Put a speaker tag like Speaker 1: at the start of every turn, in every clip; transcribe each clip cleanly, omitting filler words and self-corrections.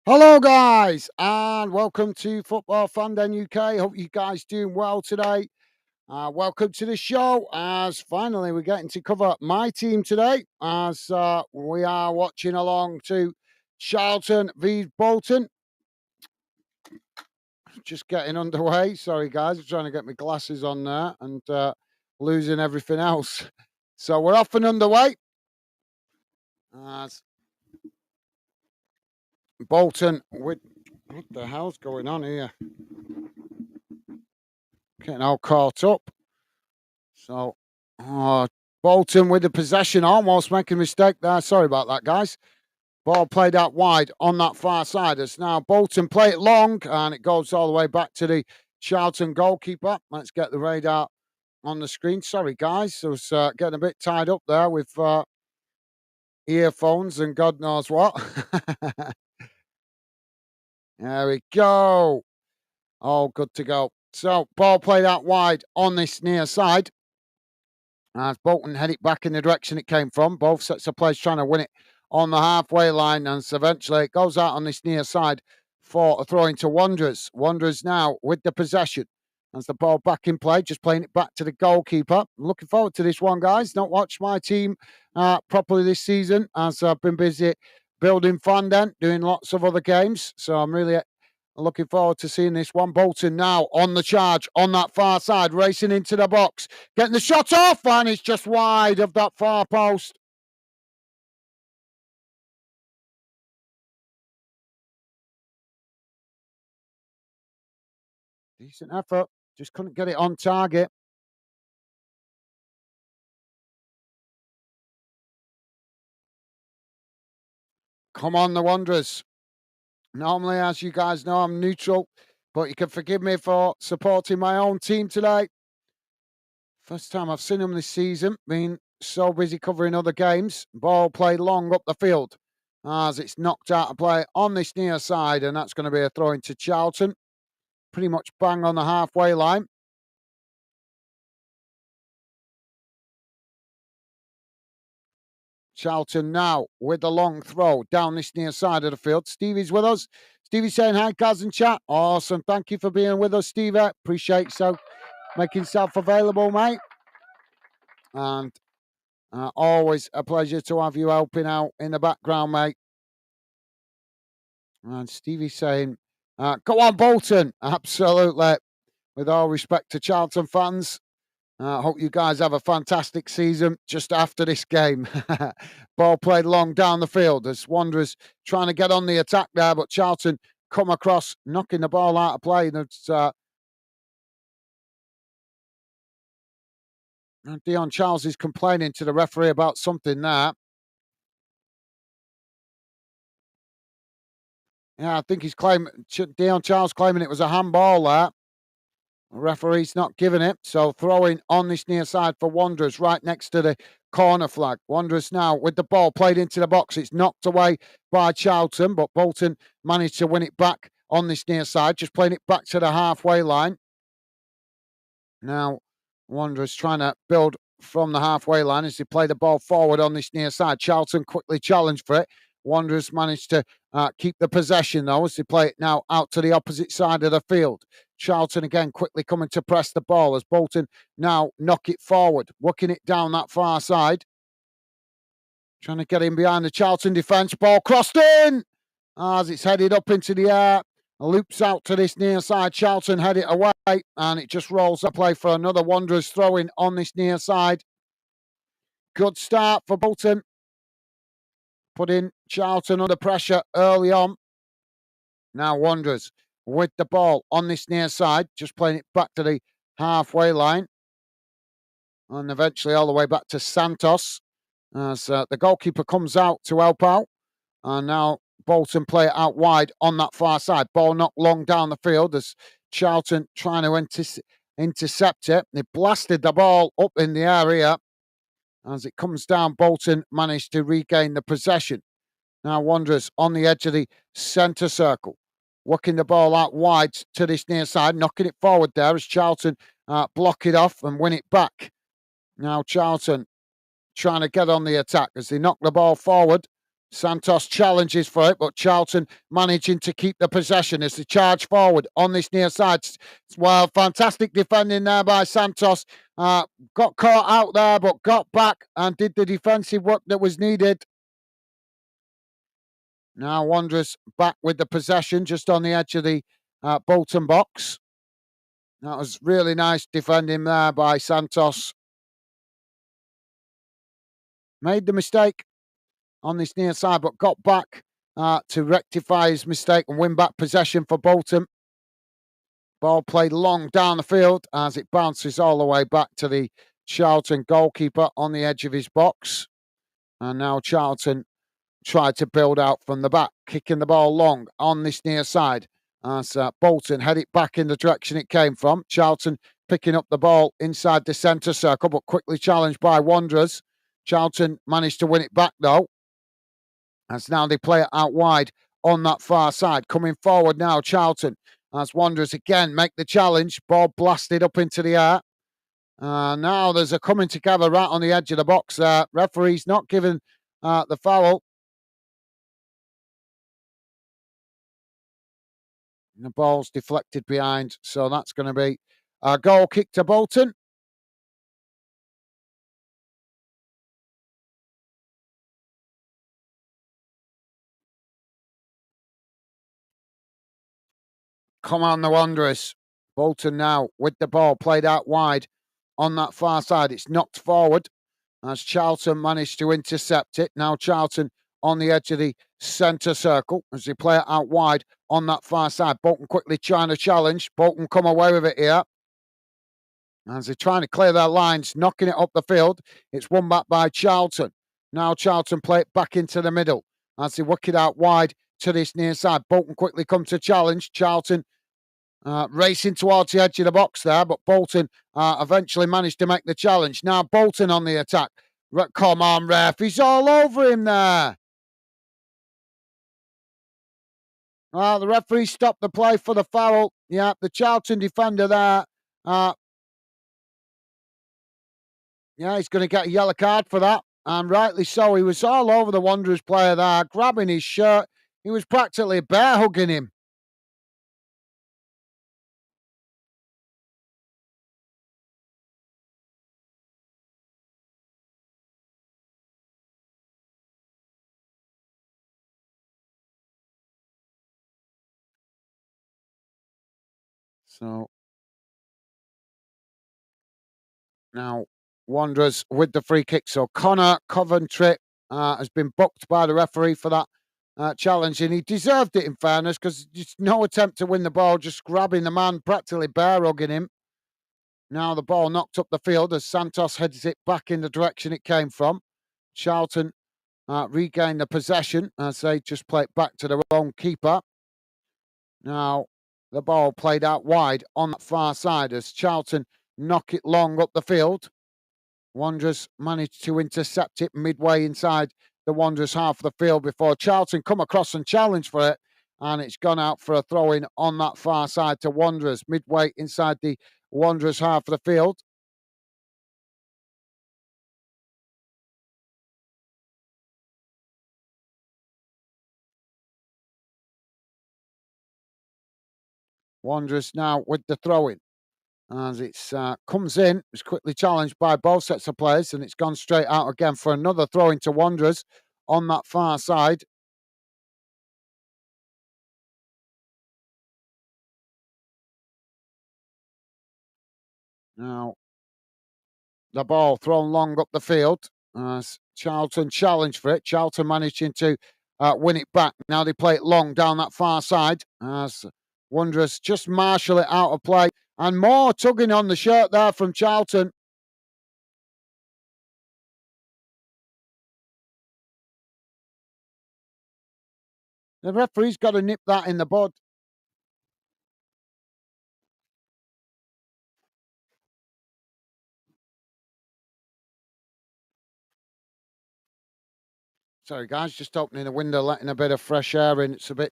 Speaker 1: Hello, guys, and welcome to Football Fandom UK. Hope you guys doing well today. Welcome to the show. As finally we're getting to cover my team today, as we are watching along to Charlton v Bolton. Just getting underway. Sorry, guys, I'm trying to get my glasses on there and losing everything else. So we're off and underway. As Bolton with what the hell's going on here? Getting all caught up. So, Bolton with the possession, almost making a mistake there. Sorry about that, guys. Ball played out wide on that far side. It's now Bolton play it long, and it goes all the way back to the Charlton goalkeeper. Let's get the radar on the screen. Sorry, guys. I was getting a bit tied up there with earphones and God knows what. There we go. All good to go. So, ball played out wide on this near side. As Bolton head it back in the direction it came from. Both sets of players trying to win it on the halfway line. And so eventually it goes out on this near side for a throw into Wanderers. Wanderers now with the possession. As the ball back in play, just playing it back to the goalkeeper. Looking forward to this one, guys. Don't watch my team properly this season as I've been busy building Fandom, doing lots of other games. So I'm really looking forward to seeing this one. Bolton now on the charge on that far side, racing into the box, getting the shot off, and it's just wide of that far post. Decent effort, just couldn't get it on target. Come on, the Wanderers. Normally, as you guys know, I'm neutral, but you can forgive me for supporting my own team today. First time I've seen them this season, been so busy covering other games. Ball played long up the field as it's knocked out of play on this near side, and that's going to be a throw into Charlton. Pretty much bang on the halfway line. Charlton now with the long throw down this near side of the field. Stevie's with us. Stevie saying hi, guys, and chat. Awesome. Thank you for being with us, Stevie. Appreciate yourself making yourself available, mate. And always a pleasure to have you helping out in the background, mate. And Stevie saying, go on, Bolton. Absolutely. With all respect to Charlton fans, I hope you guys have a fantastic season just after this game. Ball played long down the field as Wanderers trying to get on the attack there, but Charlton come across, knocking the ball out of play. Dion Charles is complaining to the referee about something there. Yeah, I think he's claiming, Dion Charles claiming it was a handball there. The referee's not giving it, so throwing on this near side for Wanderers right next to the corner flag. Wanderers now with the ball played into the box. It's knocked away by Charlton, but Bolton managed to win it back on this near side, just playing it back to the halfway line. Now, Wanderers trying to build from the halfway line as they play the ball forward on this near side. Charlton quickly challenged for it. Wanderers managed to keep the possession, though, as they play it now out to the opposite side of the field. Charlton again quickly coming to press the ball as Bolton now knock it forward, working it down that far side. Trying to get in behind the Charlton defence. Ball crossed in as it's headed up into the air. Loops out to this near side. Charlton head it away and it just rolls up play for another Wanderers throwing on this near side. Good start for Bolton. Putting Charlton under pressure early on. Now Wanderers with the ball on this near side, just playing it back to the halfway line. And eventually all the way back to Santos as the goalkeeper comes out to help out. And now Bolton play it out wide on that far side. Ball knocked long down the field as Charlton trying to intercept it. They blasted the ball up in the area. As it comes down, Bolton managed to regain the possession. Now Wanderers on the edge of the centre circle, working the ball out wide to this near side, knocking it forward there as Charlton block it off and win it back. Now Charlton trying to get on the attack as they knock the ball forward. Santos challenges for it, but Charlton managing to keep the possession as they charge forward on this near side. Well, fantastic defending there by Santos. Got caught out there, but got back and did the defensive work that was needed. Now Wanderers back with the possession just on the edge of the Bolton box. That was really nice defending there by Santos. Made the mistake on this near side, but got back to rectify his mistake and win back possession for Bolton. Ball played long down the field as it bounces all the way back to the Charlton goalkeeper on the edge of his box. And now Charlton tried to build out from the back, kicking the ball long on this near side as Bolton head it back in the direction it came from. Charlton picking up the ball inside the centre circle, but quickly challenged by Wanderers. Charlton managed to win it back, though, as now they play it out wide on that far side. Coming forward now, Charlton, as Wanderers again make the challenge. Ball blasted up into the air. Now there's a coming together right on the edge of the box there. Referee's not giving the foul. And the ball's deflected behind, so that's going to be a goal kick to Bolton. Come on, the Wanderers. Bolton now with the ball played out wide on that far side. It's knocked forward as Charlton managed to intercept it. Now Charlton on the edge of the centre circle as they play it out wide on that far side. Bolton quickly trying to challenge. Bolton come away with it here. As they're trying to clear their lines, knocking it up the field. It's won back by Charlton. Now Charlton play it back into the middle as they work it out wide to this near side. Bolton quickly come to challenge. Charlton racing towards the edge of the box there, but Bolton eventually managed to make the challenge. Now Bolton on the attack. Come on, ref. He's all over him there. The referee stopped the play for the foul. Yeah, the Charlton defender there. Yeah, he's going to get a yellow card for that. And rightly so. He was all over the Wanderers player there, grabbing his shirt. He was practically bear hugging him. So now Wanderers with the free kick. So Connor Coventry has been booked by the referee for that challenge, and he deserved it in fairness because just no attempt to win the ball, just grabbing the man, practically bear hugging him. Now the ball knocked up the field as Santos heads it back in the direction it came from. Charlton regain the possession as they just play it back to their own keeper. Now the ball played out wide on that far side as Charlton knock it long up the field. Wanderers managed to intercept it midway inside the Wanderers half of the field before Charlton come across and challenge for it. And it's gone out for a throw-in on that far side to Wanderers, midway inside the Wanderers half of the field. Wanderers now with the throw-in. As it comes in, it's quickly challenged by both sets of players, and it's gone straight out again for another throw into Wanderers on that far side. Now, the ball thrown long up the field as Charlton challenged for it. Charlton managing to win it back. Now they play it long down that far side as Wanderers just marshal it out of play. And more tugging on the shirt there from Charlton. The referee's got to nip that in the bud. Sorry, guys, just opening the window, letting a bit of fresh air in. It's a bit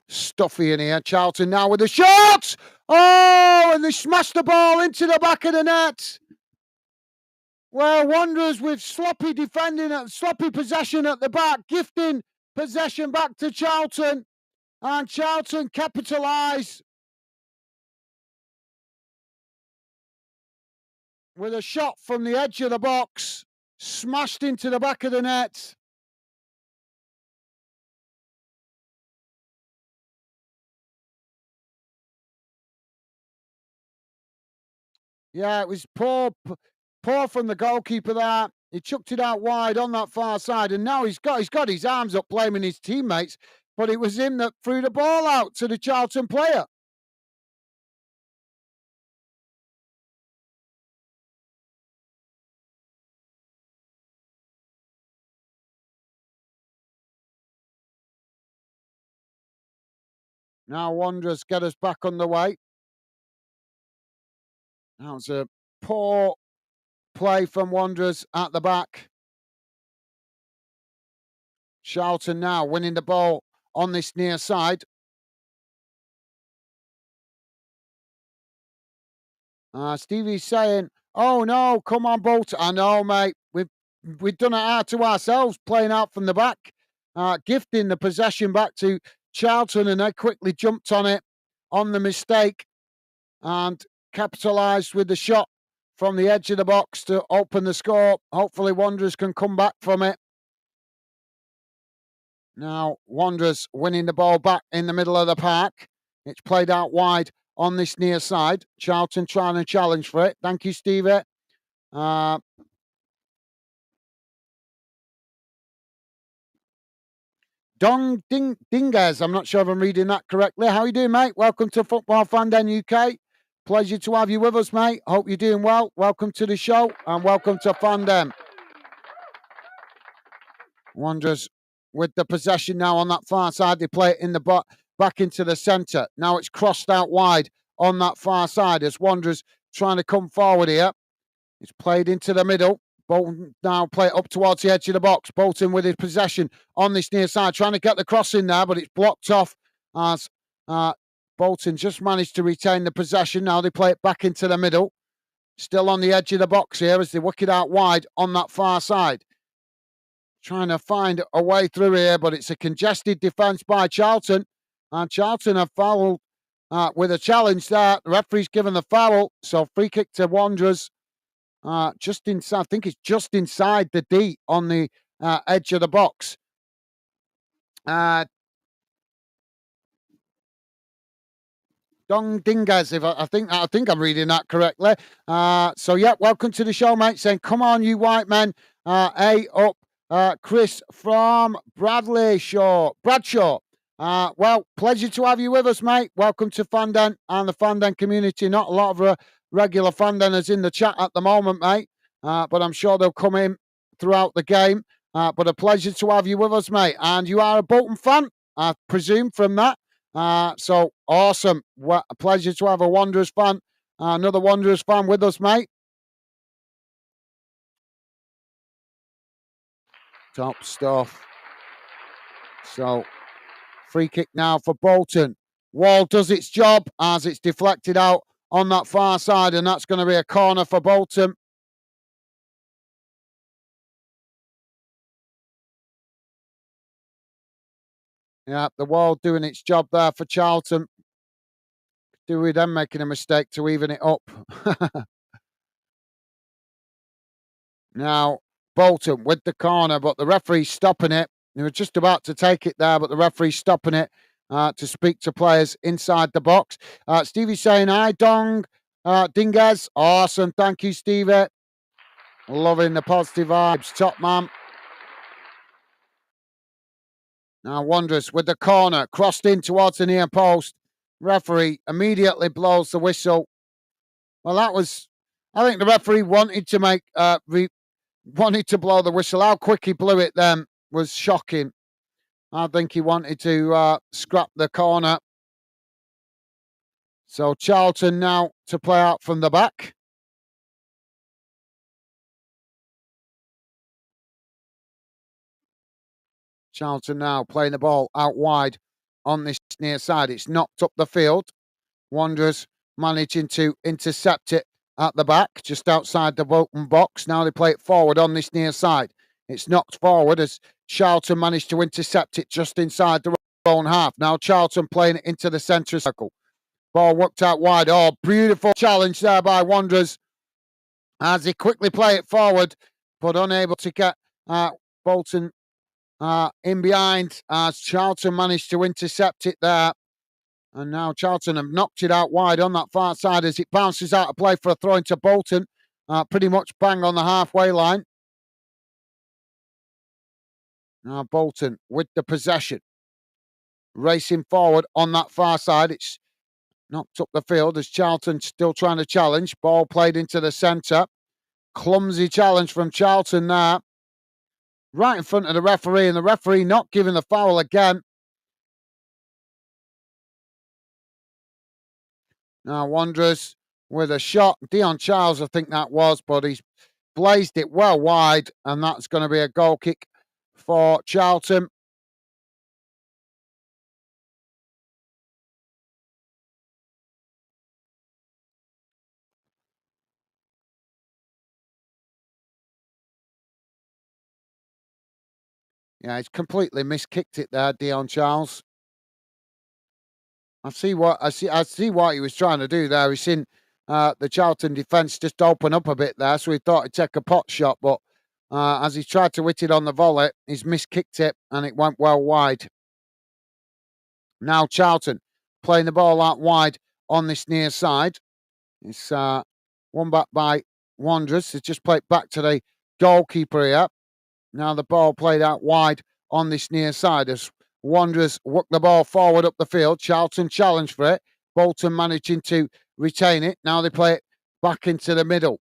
Speaker 1: stuffy in here. Charlton now with the shot! Oh, and they smashed the ball into the back of the net. Well, Wanderers with sloppy defending, sloppy possession at the back, gifting Possession back to Charlton. And Charlton capitalise with a shot from the edge of the box. Smashed into the back of the net. Yeah, it was poor from the goalkeeper there. He chucked it out wide on that far side, and now he's got his arms up blaming his teammates, but it was him that threw the ball out to the Charlton player. Now Wanderers get us back on the way. That was a poor play from Wanderers at the back. Charlton now winning the ball on this near side. Stevie's saying, "Oh no, come on, Bolton." I know, mate. We've done it out to ourselves, playing out from the back, gifting the possession back to Charlton, and they quickly jumped on it on the mistake and capitalised with the shot from the edge of the box to open the score. Hopefully, Wanderers can come back from it. Now, Wanderers winning the ball back in the middle of the park. It's played out wide on this near side. Charlton trying to challenge for it. Thank you, Stevie. Dinges. I'm not sure if I'm reading that correctly. How are you doing, mate? Welcome to Football Fan Den UK. Pleasure to have you with us, mate. Hope you're doing well. Welcome to the show and welcome to Fan Den. Wanderers with the possession now on that far side. They play it in the back into the centre. Now it's crossed out wide on that far side as Wanderers trying to come forward here. It's played into the middle. Bolton now play it up towards the edge of the box. Bolton with his possession on this near side, trying to get the cross in there, but it's blocked off as Bolton just managed to retain the possession. Now they play it back into the middle. Still on the edge of the box here as they work it out wide on that far side. Trying to find a way through here, but it's a congested defence by Charlton. And Charlton have fouled with a challenge there. The referee's given the foul, so free kick to Wanderers. Just inside, I think it's just inside the D on the edge of the box. Dinges, if I think I'm reading that correctly. So yeah, welcome to the show, mate. Saying, come on, you white men. A up, Chris from Bradshaw. Well, pleasure to have you with us, mate. Welcome to Fan Den and the Fan Den community. Not a lot of regular Fan Deners in the chat at the moment, mate. But I'm sure they'll come in throughout the game. But a pleasure to have you with us, mate. And you are a Bolton fan, I presume, from that. So awesome. What a pleasure to have a Wanderers fan, another Wanderers fan with us, mate. Top stuff. So, free kick now for Bolton. Wall does its job as it's deflected out on that far side, and that's going to be a corner for Bolton. Yeah, the Wall doing its job there for Charlton. Do we then making a mistake to even it up? Now, Bolton with the corner, but the referee's stopping it. They were just about to take it there, but the referee's stopping it to speak to players inside the box. Stevie's saying, hi, Dinges. Awesome. Thank you, Stevie. Loving the positive vibes. Top man. Now, Wanderers with the corner, crossed in towards the near post. Referee immediately blows the whistle. Well, I think the referee wanted to wanted to blow the whistle. How quick he blew it then was shocking. I think he wanted to scrap the corner. So Charlton now to play out from the back. Charlton now playing the ball out wide on this near side. It's knocked up the field. Wanderers managing to intercept it at the back, just outside the Bolton box. Now they play it forward on this near side. It's knocked forward as Charlton managed to intercept it just inside the own half. Now Charlton playing it into the centre circle. Ball worked out wide. Oh, beautiful challenge there by Wanderers as they quickly play it forward, but unable to get Bolton in behind as Charlton managed to intercept it there. And now Charlton have knocked it out wide on that far side as it bounces out of play for a throw into Bolton. Pretty much bang on the halfway line. Now Bolton with the possession. Racing forward on that far side. It's knocked up the field as Charlton still trying to challenge. Ball played into the centre. Clumsy challenge from Charlton there. Right in front of the referee, and the referee not giving the foul again. Now Wanderers with a shot. Dion Charles, I think that was, but he's blazed it well wide, and that's going to be a goal kick for Charlton. Yeah, he's completely miskicked it there, Dion Charles. I see what he was trying to do there. He's seen the Charlton defence just open up a bit there, so he thought he'd take a pot shot, but as he tried to hit it on the volley, he's miskicked it and it went well wide. Now Charlton playing the ball out wide on this near side. It's won back by Wanderers. They just played back to the goalkeeper here. Now the ball played out wide on this near side as Wanderers work the ball forward up the field. Charlton challenged for it. Bolton managing to retain it. Now they play it back into the middle.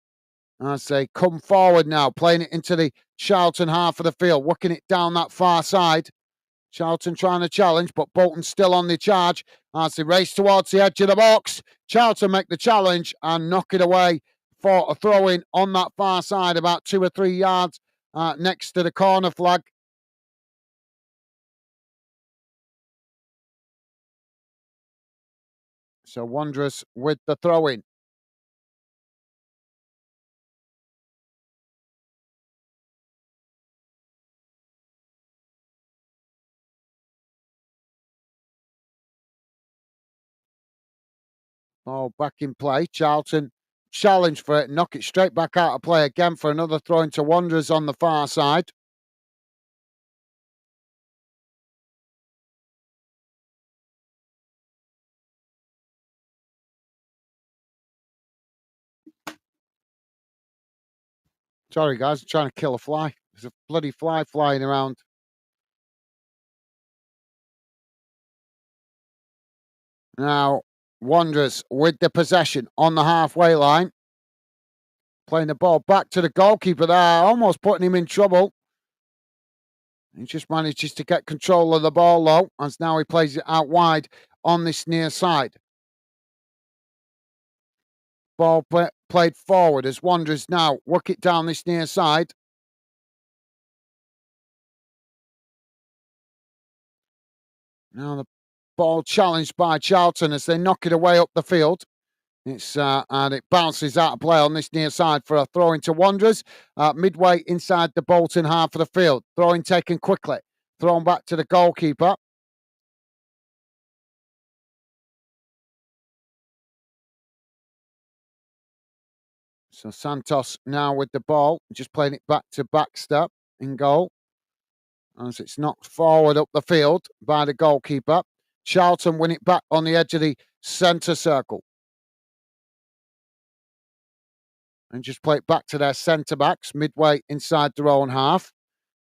Speaker 1: As they come forward now, playing it into the Charlton half of the field, working it down that far side. Charlton trying to challenge, but Bolton still on the charge as they race towards the edge of the box. Charlton make the challenge and knock it away for a throw-in on that far side, about 2 or 3 yards next to the corner flag. So Wanderers with the throw-in. Ball back in play. Charlton challenge for it, knock it straight back out of play again for another throw into Wanderers on the far side. Sorry, guys, I'm trying to kill a fly. There's a bloody fly flying around. Now, Wanderers with the possession on the halfway line. Playing the ball back to the goalkeeper there, almost putting him in trouble. He just manages to get control of the ball, though, as now he plays it out wide on this near side. Ball played forward as Wanderers now work it down this near side. Now the ball challenged by Charlton as they knock it away up the field. It's and it bounces out of play on this near side for a throw into Wanderers. Midway inside the Bolton half of the field. Throwing taken quickly. Thrown back to the goalkeeper. So Santos now with the ball, just playing it back to Baxter in goal. As it's knocked forward up the field by the goalkeeper. Charlton win it back on the edge of the centre circle. And just play it back to their centre backs midway inside their own half.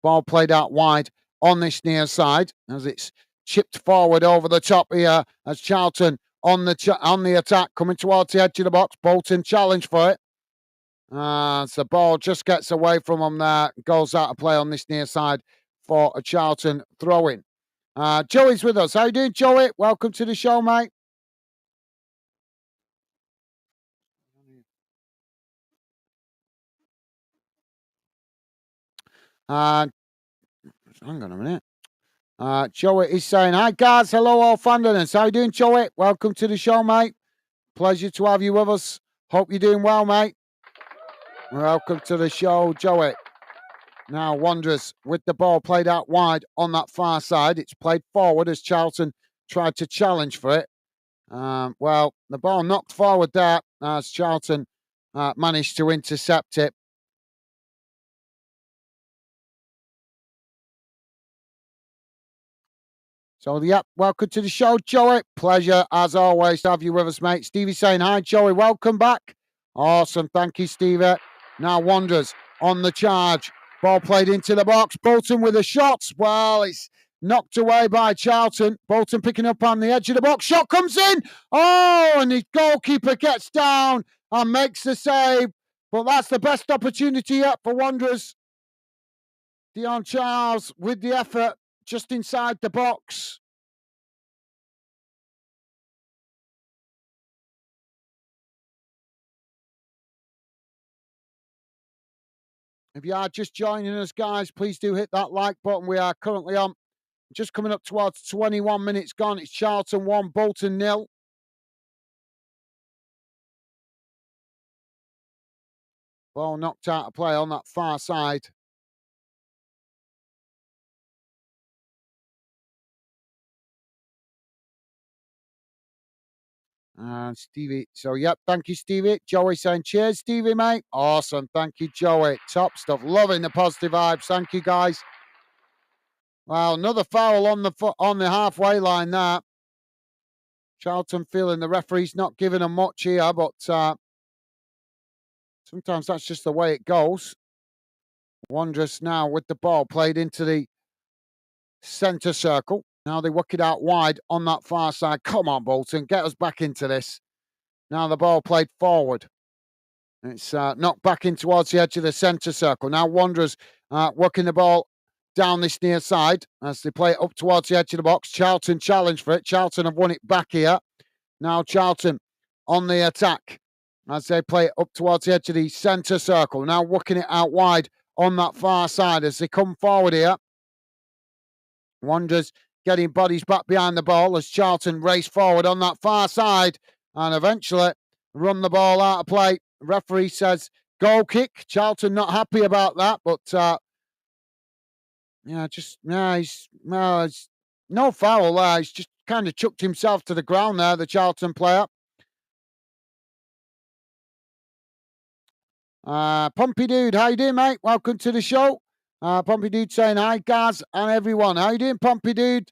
Speaker 1: Ball played out wide on this near side as it's chipped forward over the top here as Charlton on the attack coming towards the edge of the box. Bolton challenge for it. As the ball just gets away from them there, goes out of play on this near side for a Charlton throw-in. Joey's with us. How you doing, Joey? Welcome to the show, mate. Hang on a minute. Joey is saying, hi, guys. Hello, all Fandoners. How you doing, Joey? Welcome to the show, mate. Pleasure to have you with us. Hope you're doing well, mate. Welcome to the show, Joey. Now Wanderers with the ball played out wide on that far side. It's played forward as Charlton tried to challenge for it. Well, the ball knocked forward there as Charlton managed to intercept it. So, yep, welcome to the show, Joey. Pleasure, as always, to have you with us, mate. Stevie saying hi, Joey. Welcome back. Awesome. Thank you, Stevie. Now, Wanderers on the charge. Ball played into the box. Bolton with a shot. Well, it's knocked away by Charlton. Bolton picking up on the edge of the box. Shot comes in. Oh, and the goalkeeper gets down and makes the save. But that's the best opportunity yet for Wanderers. Dion Charles with the effort just inside the box. If you are just joining us, guys, please do hit that like button. We are currently on, just coming up towards 21 minutes gone. It's Charlton 1, Bolton 0. Ball knocked out of play on that far side. And Stevie, so yep, thank you, Stevie. Joey saying cheers, Stevie, mate. Awesome, thank you, Joey. Top stuff, loving the positive vibes. Thank you, guys. Well, another foul on the halfway line there. Charlton feeling the referee's not giving them much here, but sometimes that's just the way it goes. Wanderers now with the ball played into the centre circle. Now they work it out wide on that far side. Come on, Bolton, get us back into this. Now the ball played forward. It's knocked back in towards the edge of the centre circle. Now Wanderers working the ball down this near side as they play it up towards the edge of the box. Charlton challenge for it. Charlton have won it back here. Now Charlton on the attack as they play it up towards the edge of the centre circle. Now working it out wide on that far side as they come forward here. Wanderers getting bodies back behind the ball as Charlton race forward on that far side and eventually run the ball out of play. Referee says goal kick. Charlton not happy about that, but he's no foul there. He's just kind of chucked himself to the ground there, the Charlton player. Pumpy Dude, how you doing, mate? Welcome to the show. Pumpy Dude saying hi, Gaz and everyone. How you doing, Pumpy Dude?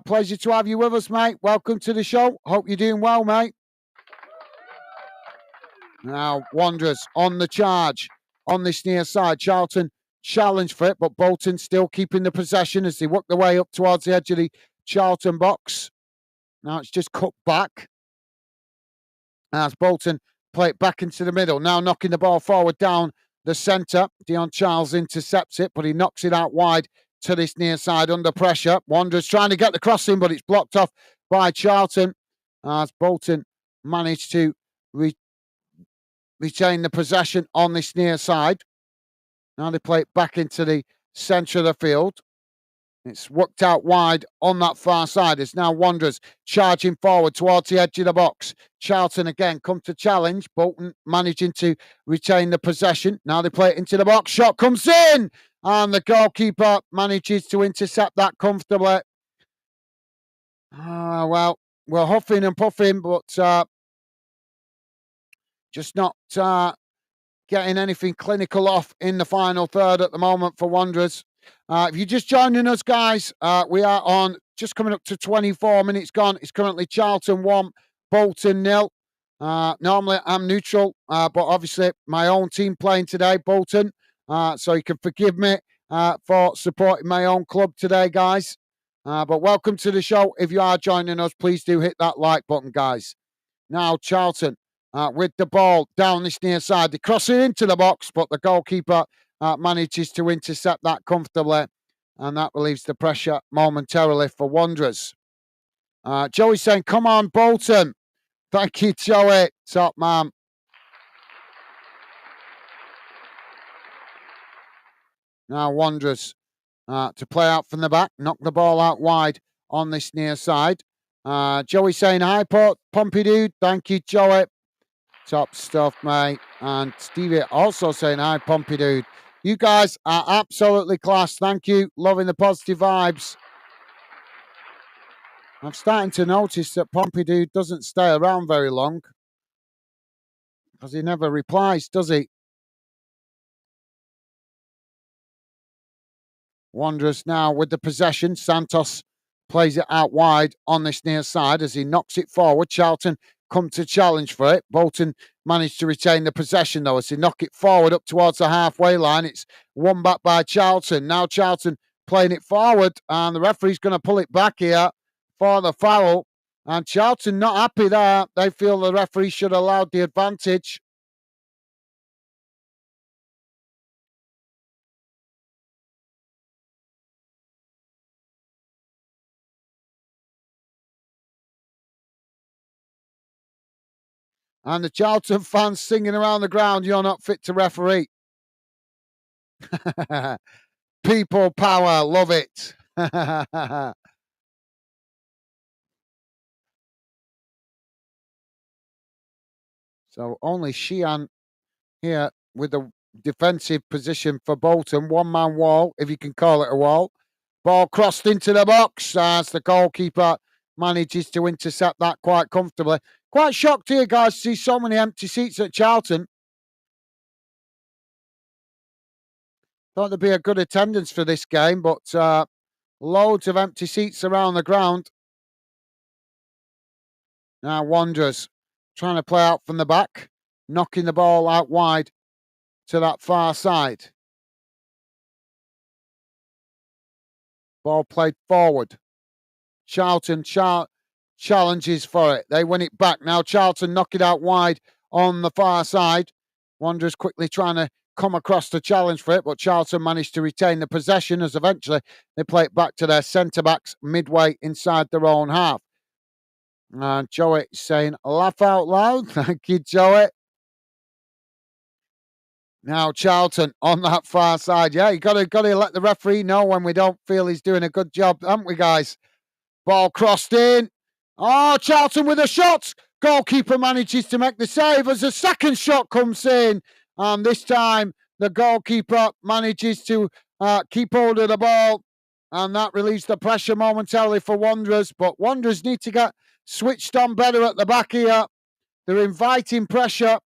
Speaker 1: Pleasure to have you with us, mate. Welcome to the show. Hope you're doing well, mate. Now, Wanderers on the charge on this near side. Charlton challenge for it, but Bolton still keeping the possession as they work their way up towards the edge of the Charlton box. Now it's just cut back as Bolton play it back into the middle. Now knocking the ball forward down the centre. Dion Charles intercepts it, but he knocks it out wide to this near side under pressure. Wanderers trying to get the crossing, but it's blocked off by Charlton as Bolton managed to retain the possession on this near side. Now they play it back into the centre of the field. It's worked out wide on that far side. It's now Wanderers charging forward towards the edge of the box. Charlton again come to challenge. Bolton managing to retain the possession. Now they play it into the box. Shot comes in. And the goalkeeper manages to intercept that comfortably. Well, we're huffing and puffing, but just not getting anything clinical off in the final third at the moment for Wanderers. If you're just joining us, guys, we are on just coming up to 24 minutes gone. It's currently Charlton 1, Bolton 0. Normally I'm neutral, but obviously my own team playing today, Bolton. So you can forgive me for supporting my own club today, guys. But welcome to the show. If you are joining us, please do hit that like button, guys. Now Charlton with the ball down this near side. They cross it into the box, but the goalkeeper manages to intercept that comfortably, and that relieves the pressure momentarily for Wanderers. Joey saying, come on, Bolton. Thank you, Joey. Top man. Now Wanderers to play out from the back, knock the ball out wide on this near side. Joey saying, hi, Pumpy Dude. Thank you, Joey. Top stuff, mate. And Stevie also saying, hi, Pumpy Dude. You guys are absolutely class. Thank you. Loving the positive vibes. I'm starting to notice that Pompidou doesn't stay around very long because he never replies, does he? Wanderers now with the possession. Santos plays it out wide on this near side as he knocks it forward. Charlton come to challenge for it. Bolton managed to retain the possession though as they knock it forward up towards the halfway line. It's won back by Charlton. Now Charlton playing it forward and the referee's going to pull it back here for the foul. And Charlton not happy there. They feel the referee should have allowed the advantage. And the Charlton fans singing around the ground, "You're not fit to referee." People power, love it. So only Sheehan here with the defensive position for Bolton. One man wall, if you can call it a wall. Ball crossed into the box as the goalkeeper manages to intercept that quite comfortably. Quite shocked here, guys, to see so many empty seats at Charlton. Thought there'd be a good attendance for this game, but loads of empty seats around the ground. Now Wanderers trying to play out from the back, knocking the ball out wide to that far side. Ball played forward. Charlton challenges for it. They win it back. Now Charlton knock it out wide on the far side. Wanderers quickly trying to come across to challenge for it, but Charlton managed to retain the possession as eventually they play it back to their centre-backs midway inside their own half. And Joey saying, laugh out loud. Thank you, Joey. Now Charlton on that far side. Yeah, you got to let the referee know when we don't feel he's doing a good job, haven't we, guys? Ball crossed in. Oh, Charlton with a shot. Goalkeeper manages to make the save as a second shot comes in. And this time the goalkeeper manages to keep hold of the ball. And that relieves the pressure momentarily for Wanderers. But Wanderers need to get switched on better at the back here. They're inviting pressure.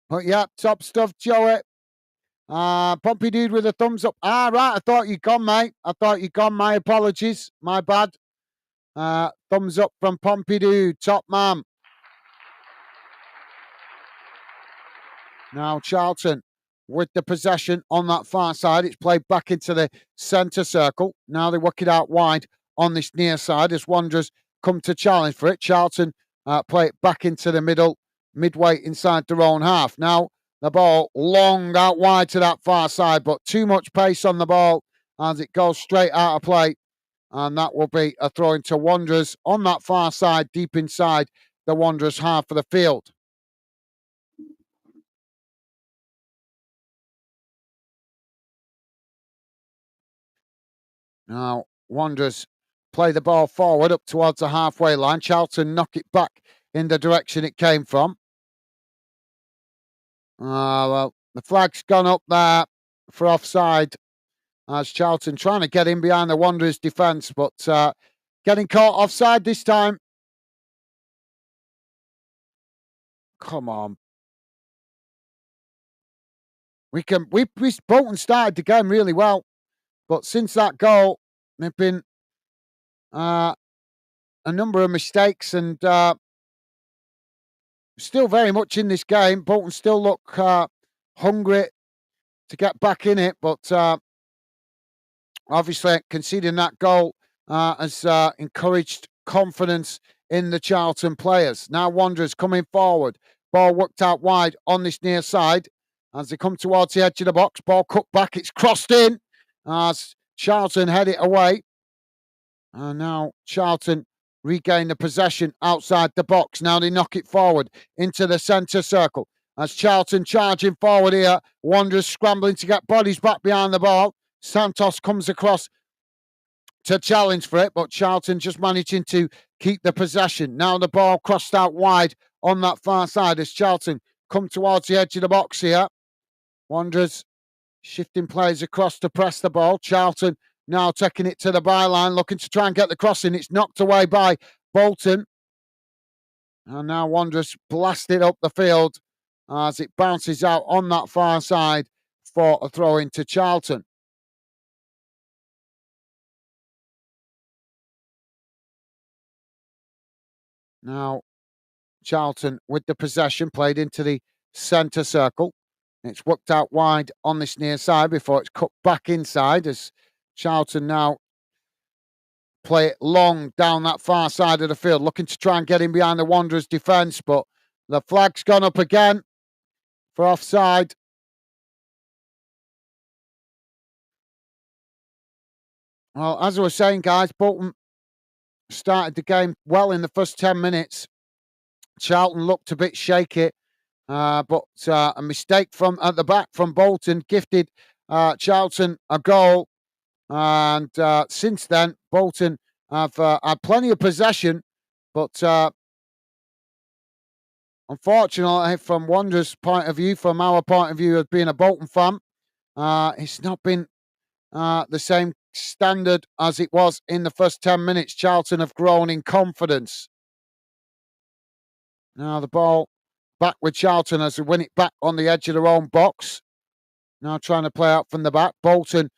Speaker 1: But yeah, top stuff, Joey. Pompidou with a thumbs up. Right. I thought you'd gone, mate. I thought you'd gone. My apologies. My bad. Thumbs up from Pompidou. Top man. Now Charlton with the possession on that far side. It's played back into the centre circle. Now they work it out wide on this near side as Wanderers come to challenge for it. Charlton play it back into the middle, midway inside their own half. Now the ball long out wide to that far side, but too much pace on the ball as it goes straight out of play. And that will be a throw into Wanderers on that far side, deep inside the Wanderers half of the field. Now, Wanderers play the ball forward up towards the halfway line. Charlton knock it back in the direction it came from. Well, the flag's gone up there for offside as Charlton trying to get in behind the Wanderers' defence, but getting caught offside this time. Come on. Bolton started the game really well, but since that goal, there've been a number of mistakes and still very much in this game. Bolton still look hungry to get back in it, but obviously conceding that goal has encouraged confidence in the Charlton players. Now Wanderers coming forward. Ball worked out wide on this near side as they come towards the edge of the box. Ball cut back. It's crossed in as Charlton head it away. And now Charlton regain the possession outside the box. Now they knock it forward into the centre circle. As Charlton charging forward here. Wanderers scrambling to get bodies back behind the ball. Santos comes across to challenge for it, but Charlton just managing to keep the possession. Now the ball crossed out wide on that far side as Charlton come towards the edge of the box here. Wanderers shifting players across to press the ball. Charlton now taking it to the byline, looking to try and get the crossing. It's knocked away by Bolton. And now Wanderers blast it up the field as it bounces out on that far side for a throw into Charlton. Now Charlton with the possession, played into the centre circle. It's worked out wide on this near side before it's cut back inside as Charlton now play it long down that far side of the field, looking to try and get in behind the Wanderers' defence, but the flag's gone up again for offside. Well, as I was saying, guys, Bolton started the game well in the first 10 minutes. Charlton looked a bit shaky, but a mistake from at the back from Bolton gifted Charlton a goal. And since then, Bolton have had plenty of possession, but unfortunately, from Wanderers' point of view, from our point of view as being a Bolton fan, it's not been the same standard as it was in the first 10 minutes. Charlton have grown in confidence. Now the ball back with Charlton as they win it back on the edge of their own box. Now trying to play out from the back. Bolton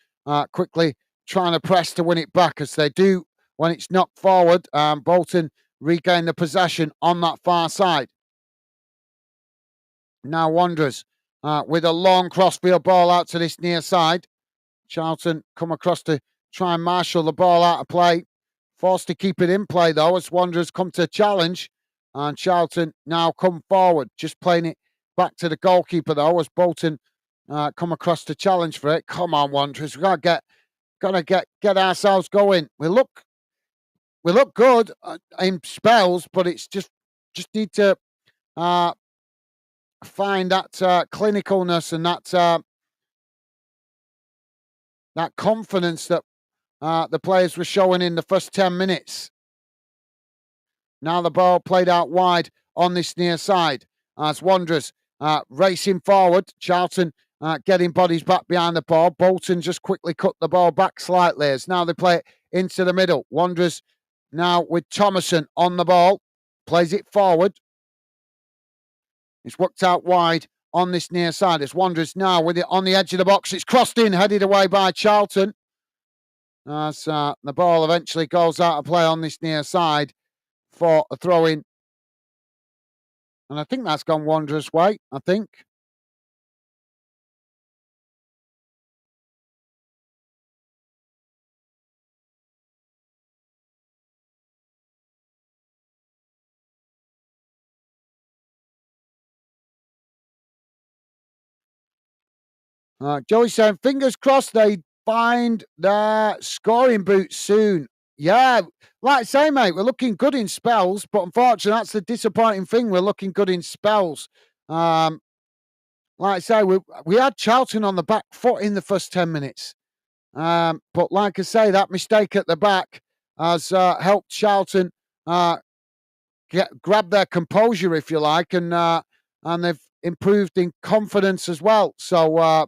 Speaker 1: quickly trying to press to win it back as they do when it's knocked forward. Bolton regain the possession on that far side. Now Wanderers with a long crossfield ball out to this near side. Charlton come across to try and marshal the ball out of play. Forced to keep it in play though as Wanderers come to challenge. And Charlton now come forward, just playing it back to the goalkeeper though as Bolton come across to challenge for it. Come on, Wanderers, we gotta get ourselves going. We look good in spells, but it's just need to find that clinicalness and that confidence that the players were showing in the first 10 minutes. Now the ball played out wide on this near side as Wanderers racing forward. Charlton getting bodies back behind the ball. Bolton just quickly cut the ball back slightly as now they play it into the middle. Wanderers now with Thomason on the ball. Plays it forward. It's worked out wide on this near side. It's Wanderers now with it on the edge of the box. It's crossed in, headed away by Charlton. As the ball eventually goes out of play on this near side for a throw-in. And I think that's gone Wanderers' way, I think. Joey saying, fingers crossed they find their scoring boots soon. Yeah, like I say, mate, we're looking good in spells, but unfortunately, that's the disappointing thing. We're looking good in spells. Like I say, we had Charlton on the back foot in the first 10 minutes. But like I say, that mistake at the back has helped Charlton grab their composure, if you like, and they've improved in confidence as well. So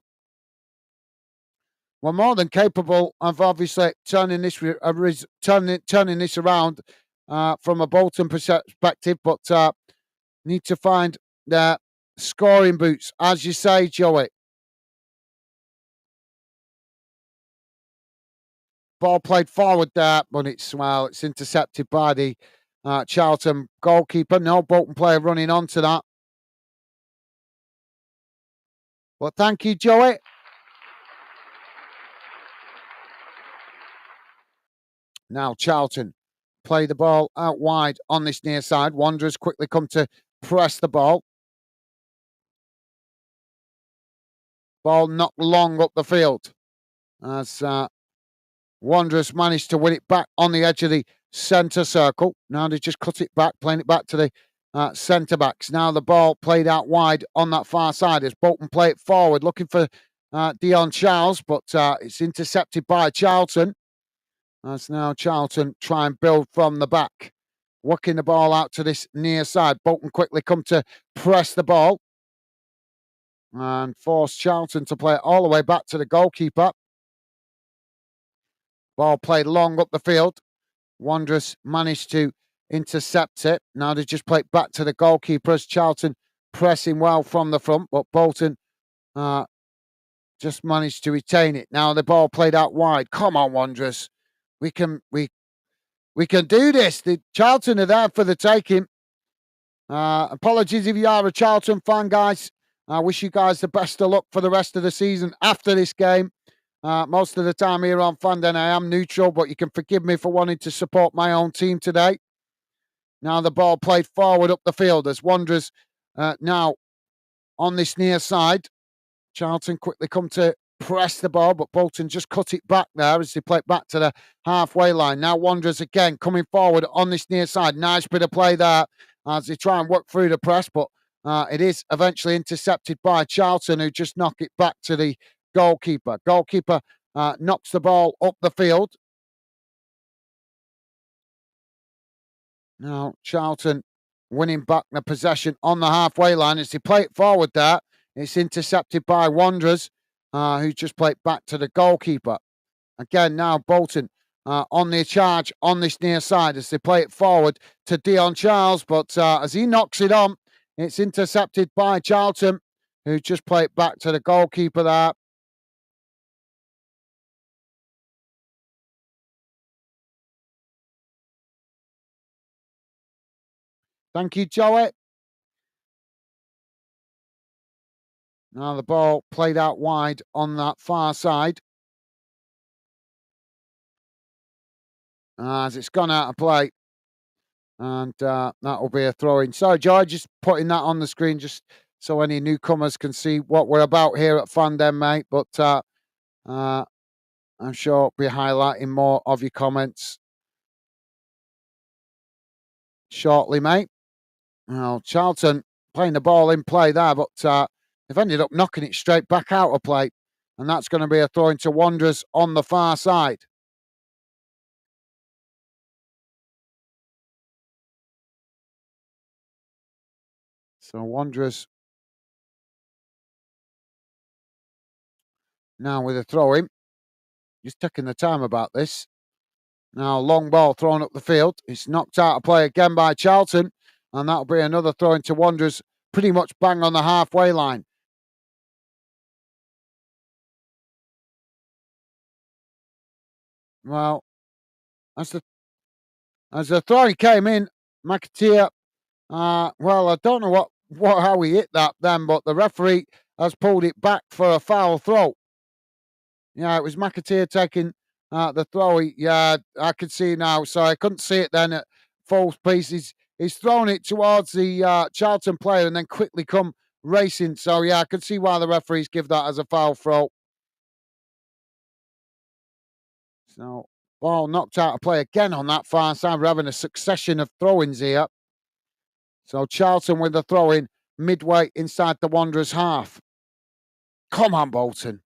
Speaker 1: we're more than capable of obviously turning this around from a Bolton perspective, but need to find their scoring boots, as you say, Joey. Ball played forward there, but it's intercepted by the Charlton goalkeeper. No Bolton player running onto that. Well, thank you, Joey. Now Charlton play the ball out wide on this near side. Wanderers quickly come to press the ball. Ball knocked long up the field as Wanderers managed to win it back on the edge of the centre circle. Now they just cut it back, playing it back to the centre backs. Now the ball played out wide on that far side as Bolton play it forward, looking for Dion Charles, but it's intercepted by Charlton. As now Charlton try and build from the back, working the ball out to this near side. Bolton quickly come to press the ball. and forced Charlton to play it all the way back to the goalkeeper. Ball played long up the field. Wanderers managed to intercept it. Now they just play it back to the goalkeeper as Charlton pressing well from the front, but Bolton just managed to retain it. Now the ball played out wide. Come on, Wanderers. We can do this. The Charlton are there for the taking. Apologies if you are a Charlton fan, guys. I wish you guys the best of luck for the rest of the season after this game. Most of the time here on Fandom, I am neutral, but you can forgive me for wanting to support my own team today. Now the ball played forward up the field as Wanderers now on this near side. Charlton quickly come to press the ball, but Bolton just cut it back there as they play it back to the halfway line. Now Wanderers again coming forward on this near side. Nice bit of play there as they try and work through the press, but it is eventually intercepted by Charlton, who just knock it back to the goalkeeper. Goalkeeper knocks the ball up the field. Now Charlton winning back the possession on the halfway line as they play it forward there. It's intercepted by Wanderers, who just play it back to the goalkeeper. Again, now Bolton on their charge on this near side as they play it forward to Dion Charles, but as he knocks it on, it's intercepted by Charlton, who just play it back to the goalkeeper there. Thank you, Joey. Now the ball played out wide on that far side. As it's gone out of play. And that will be a throw-in. Sorry, Joy, just putting that on the screen just so any newcomers can see what we're about here at Fandom, mate. But I'm sure I'll be highlighting more of your comments shortly, mate. Well, Charlton playing the ball in play there, but they've ended up knocking it straight back out of play. And that's going to be a throw into Wanderers on the far side. So Wanderers now with a throw in. Just taking the time about this. Now, long ball thrown up the field. It's knocked out of play again by Charlton. And that'll be another throw into Wanderers, pretty much bang on the halfway line. Well, as the throw came in, McAteer, well, I don't know how he hit that then, but the referee has pulled it back for a foul throw. Yeah, it was McAteer taking the throw. Yeah, I could see now. So I couldn't see it then at full speed. He's thrown it towards the Charlton player and then quickly come racing. So yeah, I could see why the referees give that as a foul throw. So ball knocked out of play again on that far side. We're having a succession of throw-ins here. So Charlton with the throw-in midway inside the Wanderers' half. Come on, Bolton.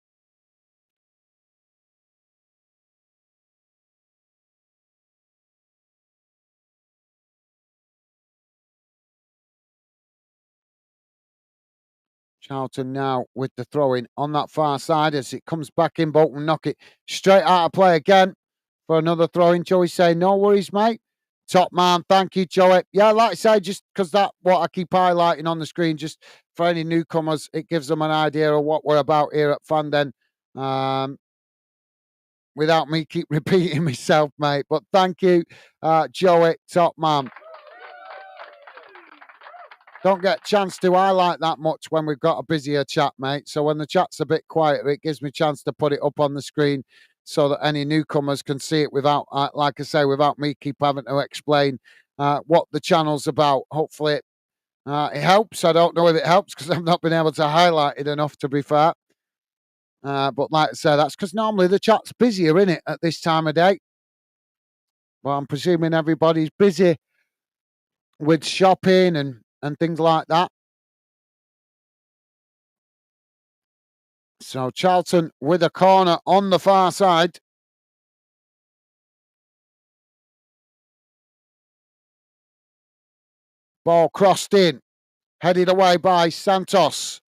Speaker 1: Charlton now with the throw-in on that far side as it comes back in. Bolton knock it straight out of play again for another throw-in. Joey saying, no worries, mate. Top man. Thank you, Joey. Yeah, like I say, just because that what I keep highlighting on the screen, just for any newcomers, it gives them an idea of what we're about here at Fandom. Without me keep repeating myself, mate. But thank you, Joey, top man. Don't get a chance to highlight that much when we've got a busier chat, mate. So when the chat's a bit quieter, it gives me a chance to put it up on the screen so that any newcomers can see it without, like I say, without me keep having to explain what the channel's about. Hopefully it helps. I don't know if it helps because I've not been able to highlight it enough, to be fair. But like I say, that's because normally the chat's busier, innit, at this time of day. Well, I'm presuming everybody's busy with shopping and things like that. So Charlton with a corner on the far side. Ball crossed in, headed away by Santos.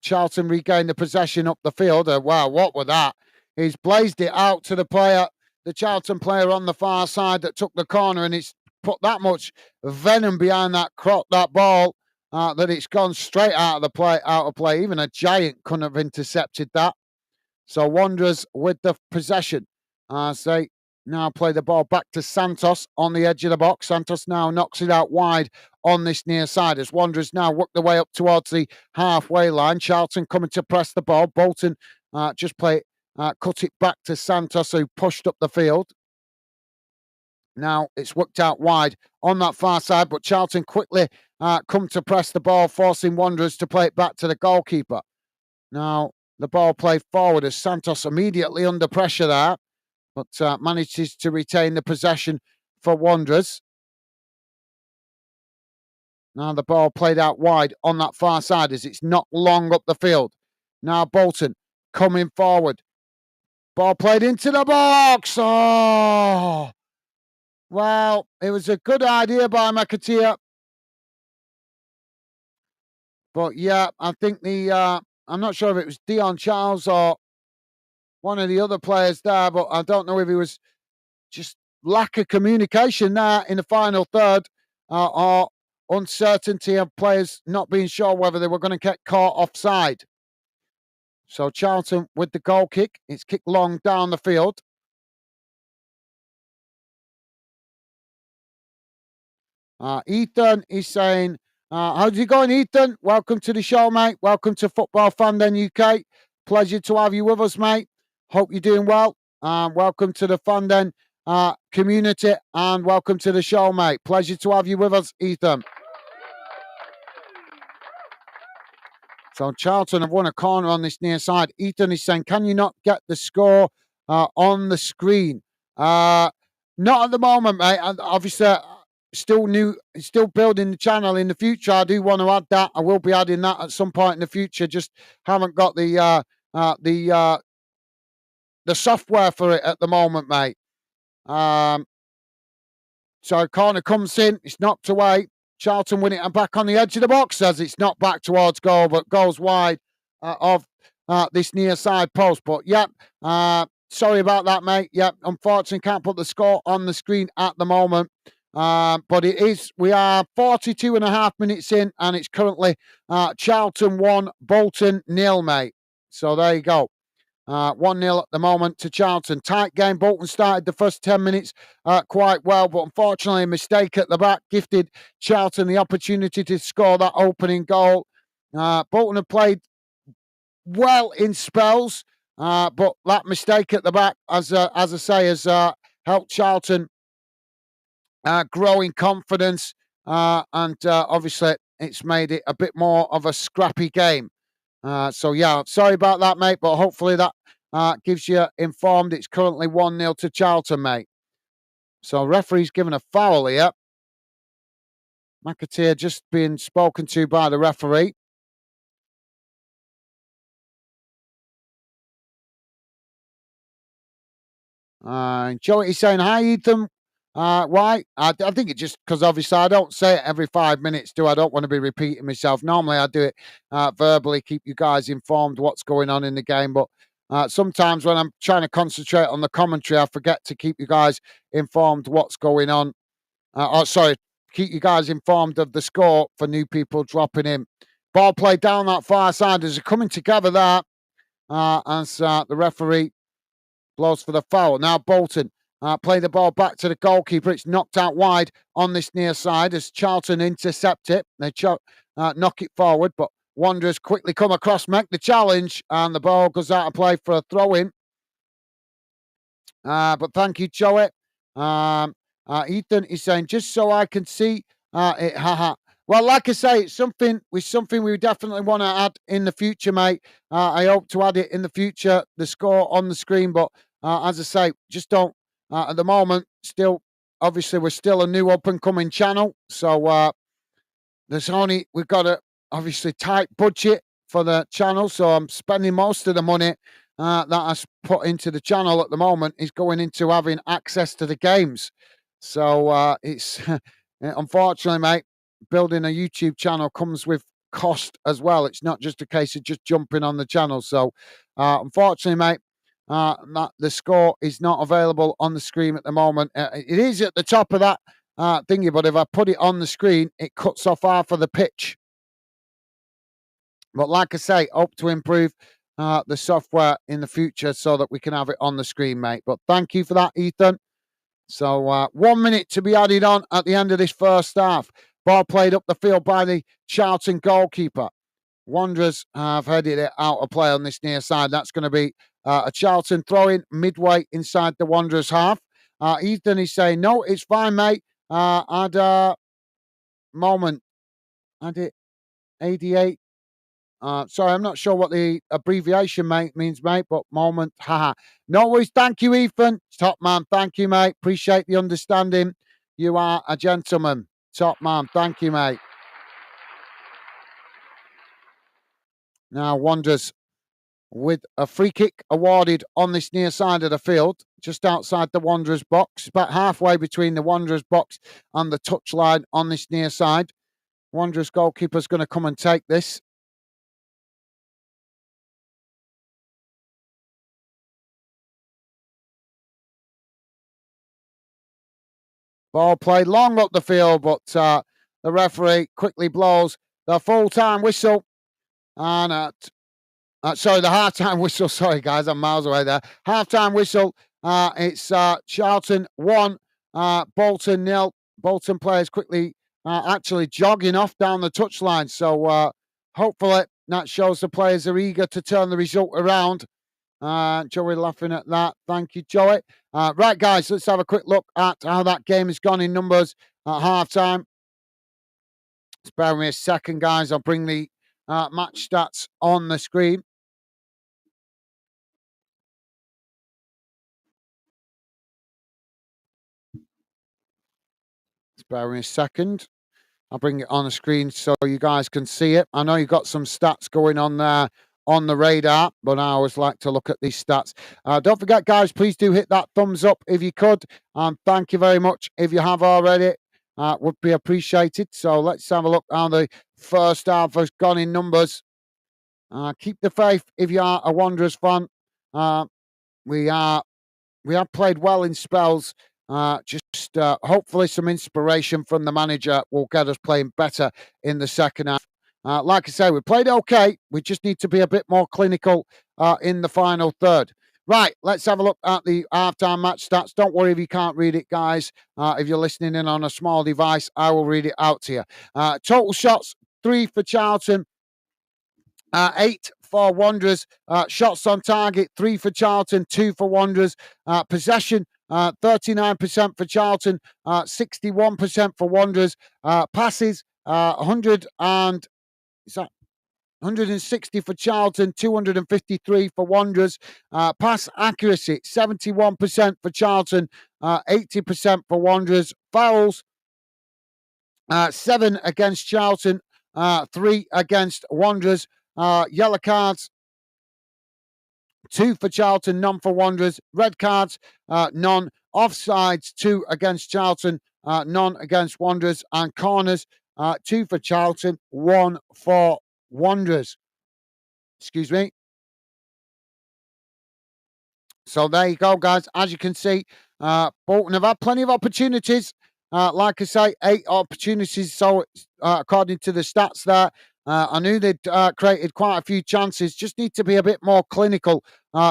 Speaker 1: Charlton regained the possession up the field. Wow, what was that? He's blazed it out to the Charlton player on the far side that took the corner, and it's put that much venom behind that ball that it's gone straight out of play. Even a giant couldn't have intercepted that. So Wanderers with the possession. They now play the ball back to Santos on the edge of the box. Santos now knocks it out wide on this near side as Wanderers now work their way up towards the halfway line. Charlton coming to press the ball. Bolton cut it back to Santos, who pushed up the field. Now it's worked out wide on that far side, but Charlton quickly come to press the ball, forcing Wanderers to play it back to the goalkeeper. Now the ball played forward as Santos immediately under pressure there, but manages to retain the possession for Wanderers. Now the ball played out wide on that far side as it's not long up the field. Now Bolton coming forward. Ball played into the box. Oh, well, it was a good idea by McAteer. But yeah, I think I'm not sure if it was Dion Charles or one of the other players there, but I don't know if it was just lack of communication there in the final third or uncertainty of players not being sure whether they were going to get caught offside. So Charlton with the goal kick. It's kicked long down the field. Ethan is saying, how's it going, Ethan? Welcome to the show, mate. Welcome to Football Fan Den UK. Pleasure to have you with us, mate. Hope you're doing well. Welcome to the Fan Den community and welcome to the show, mate. Pleasure to have you with us, Ethan. So Charlton have won a corner on this near side. Ethan is saying, can you not get the score on the screen? Not at the moment, mate. Obviously, still building the channel. In the future, I do want to add that. I will be adding that at some point in the future. Just haven't got the software for it at the moment, mate. So corner comes in. It's knocked away. Charlton win it and back on the edge of the box as it's not back towards goal, but goes wide of this near side post. But yep, sorry about that, mate. Yep, unfortunately can't put the score on the screen at the moment. But we are 42 and a half minutes in and it's currently Charlton 1, Bolton 0, mate. So there you go. 1-0 at the moment to Charlton. Tight game. Bolton started the first 10 minutes quite well, but unfortunately a mistake at the back gifted Charlton the opportunity to score that opening goal. Bolton have played well in spells, but that mistake at the back, as I say, has helped Charlton grow in confidence, and obviously it's made it a bit more of a scrappy game. So yeah, sorry about that, mate, but hopefully that gives you informed. It's currently 1-0 to Charlton, mate. So referee's given a foul here. McAteer just being spoken to by the referee. Joey is saying, hi, Ethan. Why? I think it's just because obviously I don't say it every 5 minutes, I don't want to be repeating myself. Normally I do it verbally, keep you guys informed what's going on in the game. But sometimes when I'm trying to concentrate on the commentary, I forget to keep you guys informed what's going on. Keep you guys informed of the score for new people dropping in. Ball played down that far side as they're coming together there as the referee blows for the foul. Now Bolton play the ball back to the goalkeeper. It's knocked out wide on this near side as Charlton intercept it. They knock it forward, but Wanderers quickly come across, make the challenge, and the ball goes out of play for a throw-in. But thank you, Joey. Ethan is saying, just so I can see it, haha. Well, like I say, it's something we definitely want to add in the future, mate. I hope to add it in the future, the score on the screen, but as I say, just don't at the moment. Still, obviously, we're still a new up-and-coming channel, so we've got a obviously tight budget for the channel, so I'm spending most of the money that I put into the channel at the moment is going into having access to the games. So it's unfortunately, mate, building a YouTube channel comes with cost as well. It's not just a case of just jumping on the channel. So, unfortunately, mate, the score is not available on the screen at the moment. It is at the top of that thingy, but if I put it on the screen, it cuts off half of the pitch. But like I say, hope to improve the software in the future so that we can have it on the screen, mate. But thank you for that, Ethan. So 1 minute to be added on at the end of this first half. Ball played up the field by the Charlton goalkeeper. Wanderers have headed it out of play on this near side. That's going to be a Charlton throw-in midway inside the Wanderers half. Ethan is saying, no, it's fine, mate. At a moment. At it 88. Sorry, I'm not sure what the abbreviation means, mate, but moment. Haha. No worries. Thank you, Ethan. Top man. Thank you, mate. Appreciate the understanding. You are a gentleman. Top man. Thank you, mate. Now, Wanderers with a free kick awarded on this near side of the field, just outside the Wanderers box, about halfway between the Wanderers box and the touchline on this near side. Wanderers goalkeeper's going to come and take this. Ball played long up the field, but the referee quickly blows the full-time whistle. And sorry, the half-time whistle. Sorry, guys, I'm miles away there. Half-time whistle. It's Charlton 1, Bolton 0. Bolton players quickly actually jogging off down the touchline. So hopefully that shows the players are eager to turn the result around. Joey laughing at that. Thank you, Joey. Right, guys, let's have a quick look at how that game has gone in numbers at half-time. Spare me a second, guys. I'll bring the match stats on the screen. Spare me a second. I'll bring it on the screen so you guys can see it. I know you've got some stats going on there on the radar, but I always like to look at these stats. Don't forget, guys, please do hit that thumbs up if you could. Thank you very much if you have already. Would be appreciated. So let's have a look how the first half has gone in numbers. Keep the faith if you are a Wanderers fan. We have played well in spells. Just hopefully some inspiration from the manager will get us playing better in the second half. Like I say, we played okay. We just need to be a bit more clinical in the final third. Right, let's have a look at the halftime match stats. Don't worry if you can't read it, guys. If you're listening in on a small device, I will read it out to you. Total shots, 3 for Charlton, 8 for Wanderers. Shots on target, 3 for Charlton, 2 for Wanderers. Possession, 39% for Charlton, 61% for Wanderers. Passes, 160 for Charlton, 253 for Wanderers. Pass accuracy, 71% for Charlton, 80% for Wanderers. Fouls, 7 against Charlton, 3 against Wanderers. Yellow cards, 2 for Charlton, none for Wanderers. Red cards, none. Offsides, 2 against Charlton, none against Wanderers. And corners, 2 for Charlton, 1 for Wanderers. Excuse me. So there you go, guys. As you can see, Bolton have had plenty of opportunities. Like I say, 8 opportunities. So according to the stats there, I knew they'd created quite a few chances. Just need to be a bit more clinical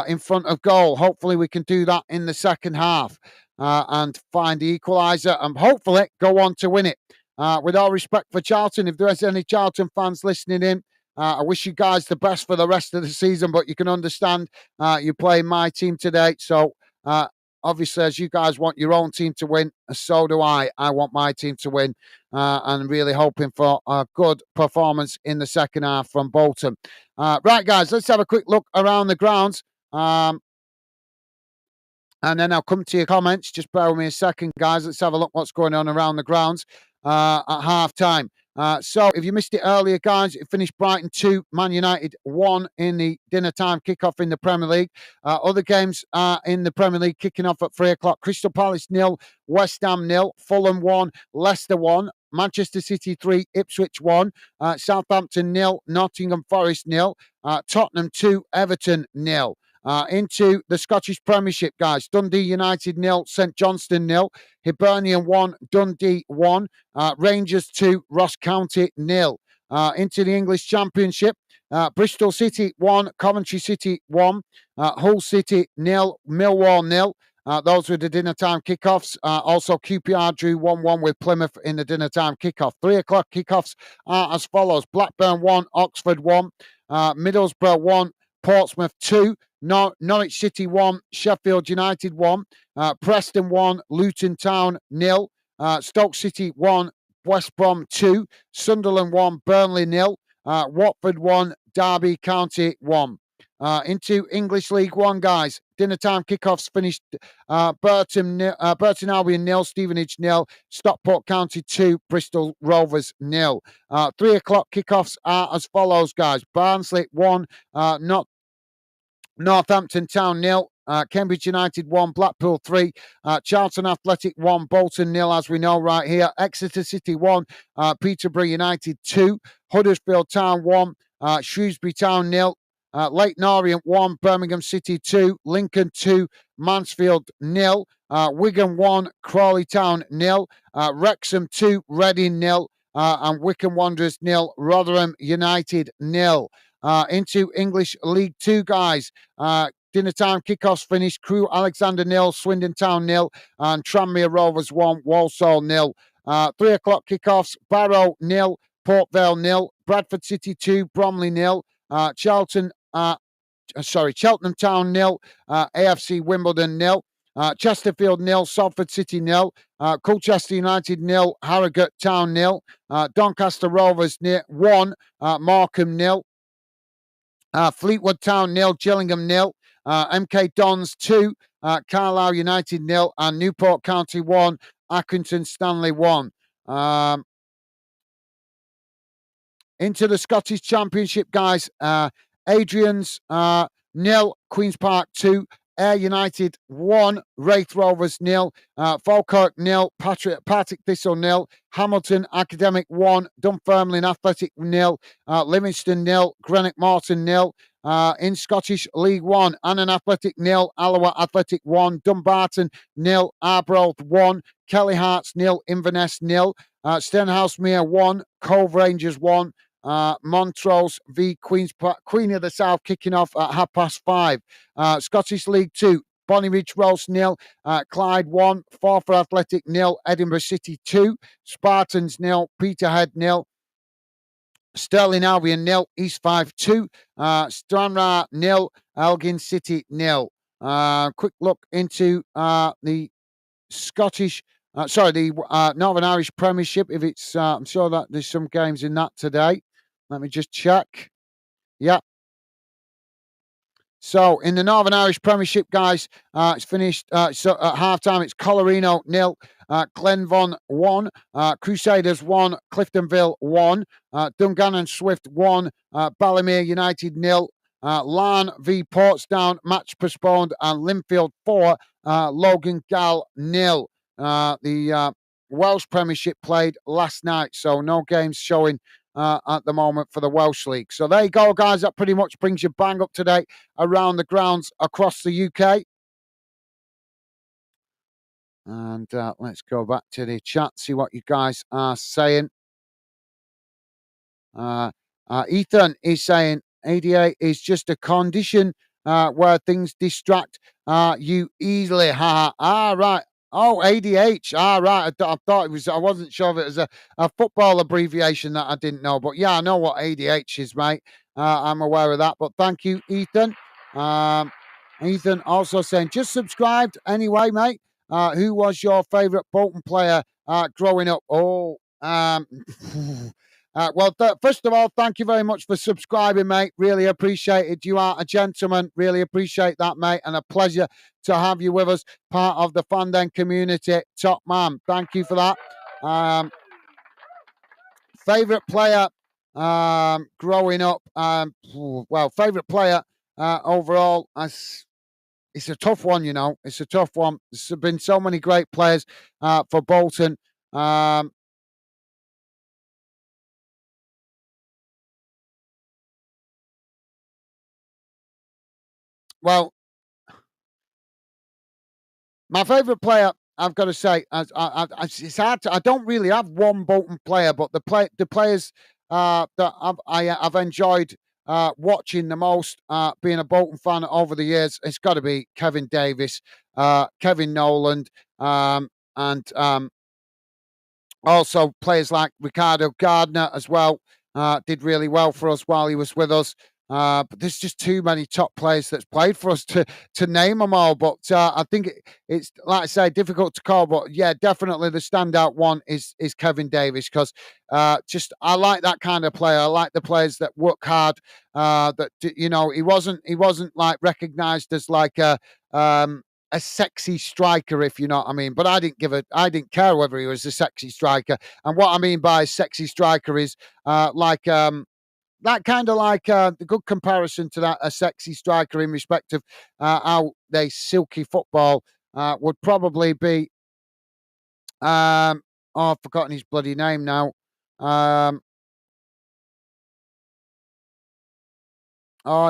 Speaker 1: in front of goal. Hopefully we can do that in the second half and find the equaliser and hopefully go on to win it. With all respect for Charlton, if there's any Charlton fans listening in, I wish you guys the best for the rest of the season, but you can understand you're playing my team today. So obviously, as you guys want your own team to win, so do I. I want my team to win and really hoping for a good performance in the second half from Bolton. Right, guys, let's have a quick look around the grounds. And then I'll come to your comments. Just bear with me a second, guys. Let's have a look what's going on around the grounds at half-time. So if you missed it earlier, guys, it finished Brighton 2, Man United 1 in the dinner time kickoff in the Premier League. Other games in the Premier League kicking off at 3 o'clock. Crystal Palace 0, West Ham 0, Fulham 1, Leicester 1, Manchester City 3, Ipswich 1, Southampton 0, Nottingham Forest 0, Tottenham 2, Everton 0. Into the Scottish Premiership, guys. Dundee United 0, St Johnstone 0, Hibernian 1, Dundee 1, Rangers 2, Ross County 0. Into the English Championship, Bristol City 1, Coventry City 1, Hull City 0, Millwall 0. Those were the dinner time kickoffs. Also, QPR drew 1-1 with Plymouth in the dinner time kickoff. 3 o'clock kickoffs are as follows: Blackburn 1, Oxford 1, Middlesbrough 1, Portsmouth 2, Norwich City 1, Sheffield United 1, Preston 1, Luton Town 0, Stoke City 1, West Brom 2, Sunderland 1, Burnley 0, Watford 1, Derby County 1. Into English League One, guys. Dinner time kickoffs finished. Burton Albion 0, Stevenage 0, Stockport County 2, Bristol Rovers 0. 3 o'clock kickoffs are as follows, guys. Barnsley 1, Northampton Town 0, Cambridge United 1, Blackpool 3, Charlton Athletic 1, Bolton 0, as we know right here. Exeter City 1, Peterborough United 2, Huddersfield Town 1, Shrewsbury Town 0, Leyton Orient 1, Birmingham City 2, Lincoln 2, Mansfield 0, Wigan 1, Crawley Town 0, Wrexham 2, Reading 0, and Wycombe Wanderers 0, Rotherham United 0. Into English League 2, guys. Dinner time kickoffs finished. Crewe Alexander 0, Swindon Town 0, and Tranmere Rovers 1, Walsall 0. 3 o'clock kickoffs. Barrow 0, Port Vale 0, Bradford City 2, Bromley 0, Cheltenham Town 0, AFC Wimbledon 0, Chesterfield 0, Salford City 0, Colchester United 0, Harrogate Town 0, Doncaster Rovers 1, Morecambe 0, Fleetwood Town 0, Gillingham 0, MK Dons 2, Carlisle United 0, and Newport County 1, Accrington Stanley 1. Into the Scottish Championship, guys. Adrian's 0, Queen's Park 2, Ayr United 1, Wraith Rovers 0, Falkirk 0, Partick Thistle 0, Hamilton Academic 1, Dunfermline Athletic 0, Livingston 0, Greenock Morton 0. In Scottish League 1, Annan Athletic 0, Alloa Athletic 1, Dumbarton 0, Arbroath 1, Kelly Hearts 0, Inverness 0, Stenhousemuir 1, Cove Rangers 1, Montrose v Queen of the South kicking off at 5:30. Scottish League 2, Bonnyridge Rolls 0, Clyde 1, Forfar Athletic 0, Edinburgh City 2, Spartans 0, Peterhead 0, Stirling Albion 0, East 5 2, Stranraer 0, Elgin City 0. Quick look into the Scottish, the Northern Irish Premiership. If it's, I'm sure that there's some games in that today. Let me just check. Yeah. So in the Northern Irish Premiership, guys, it's finished. So at halftime, it's Colorino 0, Glenvon 1, Crusaders 1, Cliftonville 1, Dungannon Swift 1, Ballymere United 0, Larne v Portsdown, match postponed, and Linfield 4, Logan Gall 0. The Welsh Premiership played last night, so no games showing at the moment for the Welsh League. So there you go, guys. That pretty much brings you bang up to date around the grounds across the UK. And let's go back to the chat, see what you guys are saying. Ethan is saying ADA is just a condition where things distract you easily. Right. Oh, ADH. Right. I thought it was, I wasn't sure if it was a football abbreviation that I didn't know. But yeah, I know what ADH is, mate. I'm aware of that. But thank you, Ethan. Ethan also saying, just subscribed anyway, mate. Who was your favourite Bolton player growing up? Oh, first of all, thank you very much for subscribing, mate. Really appreciate it. You are a gentleman. Really appreciate that, mate. And a pleasure to have you with us, part of the Fandom community. Top man. Thank you for that. Favourite player growing up? Favourite player overall, it's a tough one, you know. It's a tough one. There's been so many great players for Bolton. Well, my favourite player, I've got to say, it's hard. I don't really have one Bolton player, but the players that I've enjoyed watching the most, being a Bolton fan over the years, it's got to be Kevin Davis, Kevin Nolan, and also, players like Ricardo Gardner as well did really well for us while he was with us. But there's just too many top players that's played for us to name them all. But I think it's, like I say, difficult to call. But yeah, definitely the standout one is Kevin Davis, because just I like that kind of player. I like the players that work hard. That he wasn't like recognised as like a sexy striker, if you know what I mean. But I didn't care whether he was a sexy striker. And what I mean by a sexy striker is that kind of like the good comparison to that, a sexy striker in respect of how they silky football would probably be. I've forgotten his bloody name now.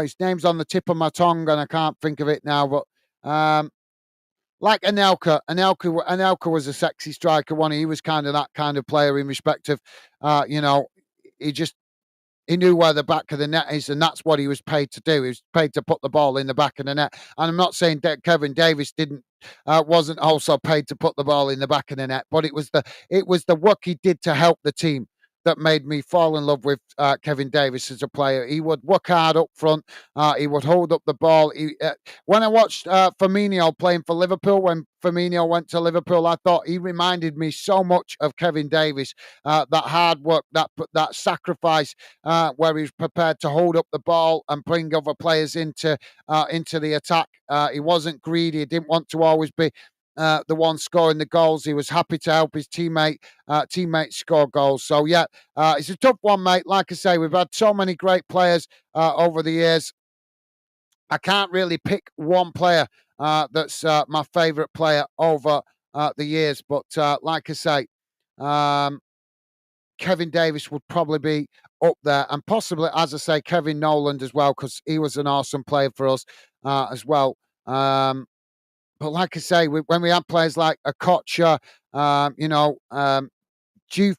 Speaker 1: His name's on the tip of my tongue and I can't think of it now. But like Anelka was a sexy striker. He was kind of that kind of player in respect of, he just he knew where the back of the net is, and that's what he was paid to do. He was paid to put the ball in the back of the net. And I'm not saying that Kevin Davis wasn't also paid to put the ball in the back of the net, but it was the work he did to help the team that made me fall in love with Kevin Davis as a player. He would work hard up front. He would hold up the ball. When I watched Firmino playing for Liverpool, when Firmino went to Liverpool, I thought he reminded me so much of Kevin Davis. That hard work, that sacrifice, where he was prepared to hold up the ball and bring other players into the attack. He wasn't greedy. He didn't want to always be the one scoring the goals. He was happy to help his teammates score goals. So yeah, it's a tough one, mate. Like I say, we've had so many great players over the years. I can't really pick one player that's my favourite player over the years. But like I say, Kevin Davis would probably be up there, and possibly, as I say, Kevin Nolan as well, because he was an awesome player for us as well. But like I say, when we have players like Okocha, Juve,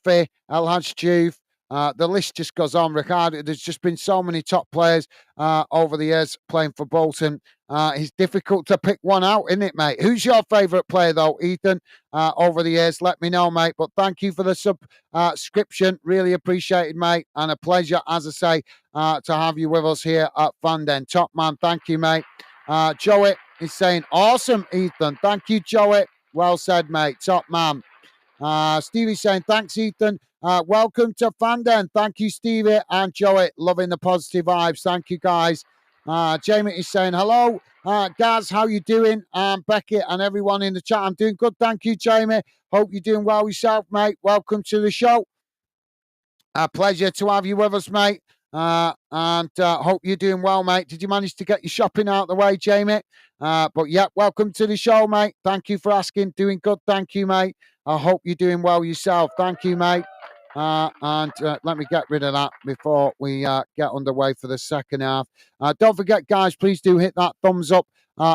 Speaker 1: El Hadj Juve, the list just goes on, Ricardo. There's just been so many top players over the years playing for Bolton. It's difficult to pick one out, isn't it, mate? Who's your favourite player, though, Ethan, over the years? Let me know, mate. But thank you for the subscription. Really appreciated, mate. And a pleasure, as I say, to have you with us here at Fanden. Top man, thank you, mate. Joey is saying, awesome, Ethan. Thank you, Joey. Well said, mate. Top man. Stevie's saying, thanks, Ethan. Welcome to Fanden. Thank you, Stevie and Joey. Loving the positive vibes. Thank you, guys. Jamie is saying, hello, Gaz, how you doing? Beckett and everyone in the chat. I'm doing good. Thank you, Jamie. Hope you're doing well yourself, mate. Welcome to the show. A pleasure to have you with us, mate. And hope you're doing well, mate. Did you manage to get your shopping out of the way, Jamie? But yeah, welcome to the show, mate. Thank you for asking. Doing good. Thank you, mate. I hope you're doing well yourself. Thank you, mate. And let me get rid of that before we get underway for the second half. Don't forget, guys, please do hit that thumbs up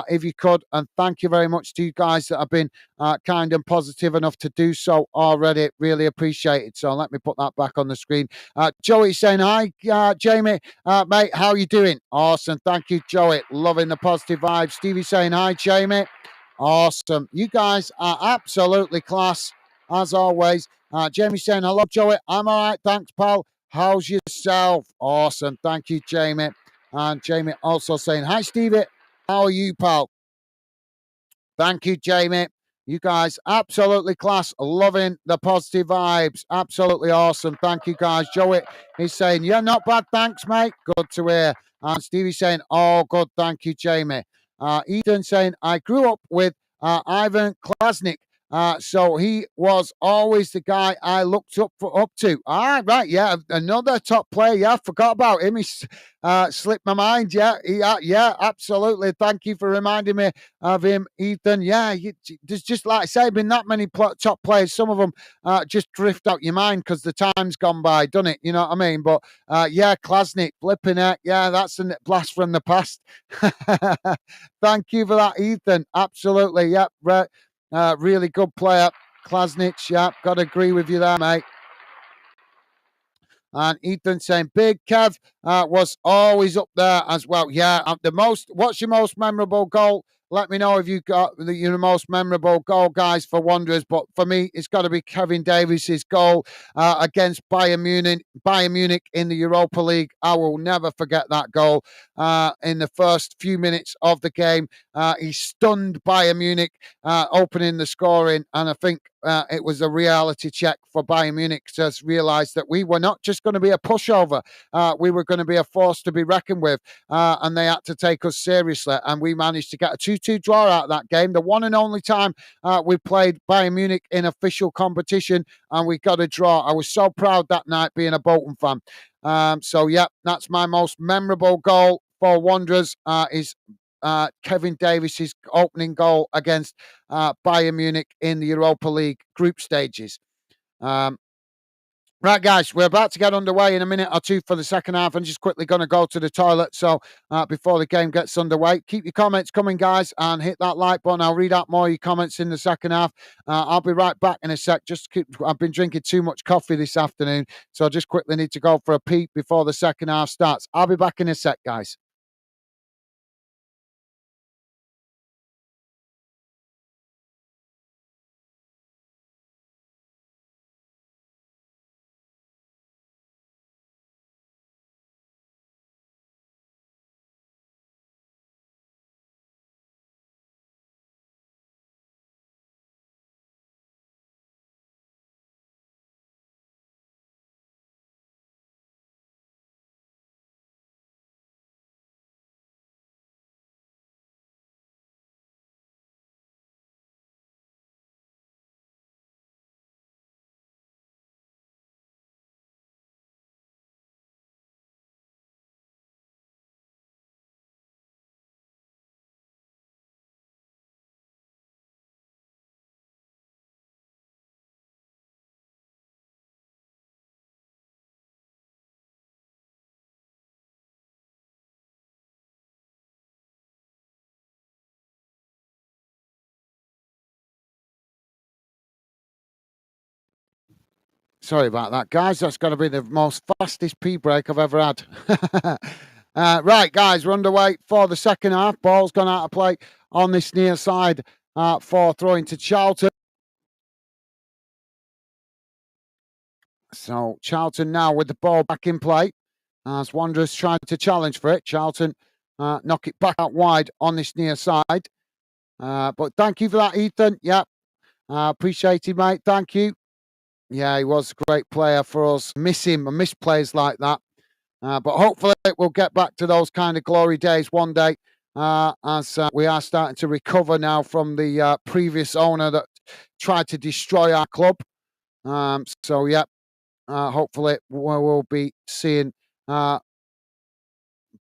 Speaker 1: if you could. And thank you very much to you guys that have been kind and positive enough to do so already. Really appreciate it. So let me put that back on the screen. Joey saying, hi, Jamie. Mate, how you doing? Awesome. Thank you, Joey. Loving the positive vibes. Stevie saying, hi, Jamie. Awesome. You guys are absolutely class, as always. Jamie saying, hello, Joey. I'm all right. Thanks, pal. How's yourself? Awesome. Thank you, Jamie. And Jamie also saying, hi, Stevie. How are you, pal? Thank you, Jamie. You guys, absolutely class. Loving the positive vibes. Absolutely awesome. Thank you, guys. Joey is saying, yeah, not bad. Thanks, mate. Good to hear. And Stevie saying, oh, good. Thank you, Jamie. Ethan saying, I grew up with Ivan Klasnik. So he was always the guy I looked up to. Ah, right, yeah, another top player. Yeah, I forgot about him. He slipped my mind. Yeah, yeah, absolutely. Thank you for reminding me of him, Ethan. Yeah, there's just like I say, been that many top players. Some of them just drift out your mind because the time's gone by, doesn't it? You know what I mean? But yeah, Klasnic, flipping it. Yeah, that's a blast from the past. Thank you for that, Ethan. Absolutely. Yep. Right. Really good player. Klasnic. Yep. Got to agree with you there, mate. And Ethan saying Big Kev was always up there as well. Yeah, what's your most memorable goal? Let me know if you got your most memorable goal, guys, for Wanderers. But for me, it's got to be Kevin Davies's goal against Bayern Munich in the Europa League. I will never forget that goal. In the first few minutes of the game, he stunned Bayern Munich, opening the scoring, and I think it was a reality check for Bayern Munich to realise that we were not just going to be a pushover. We were going to be a force to be reckoned with, and they had to take us seriously. And we managed to get a 2-2 draw out of that game. The one and only time we played Bayern Munich in official competition, and we got a draw. I was so proud that night being a Bolton fan. So, yeah, that's my most memorable goal for Wanderers is Kevin Davies's opening goal against Bayern Munich in the Europa League group stages. Right, guys, we're about to get underway in a minute or two for the second half. I'm just quickly going to go to the toilet. So before the game gets underway, keep your comments coming, guys, and hit that like button. I'll read out more of your comments in the second half. I'll be right back in a sec. I've been drinking too much coffee this afternoon, so I just quickly need to go for a pee before the second half starts. I'll be back in a sec, guys. Sorry about that, guys. That's got to be the most fastest pee break I've ever had. Right, guys, we're underway for the second half. Ball's gone out of play on this near side for throwing to Charlton. So Charlton now with the ball back in play as Wanderers trying to challenge for it. Charlton knock it back out wide on this near side. But thank you for that, Ethan. Yeah, appreciate it, mate. Thank you. Yeah, he was a great player for us. Miss him. I miss players like that. But hopefully we'll get back to those kind of glory days one day as we are starting to recover now from the previous owner that tried to destroy our club. So, yeah, hopefully we'll be seeing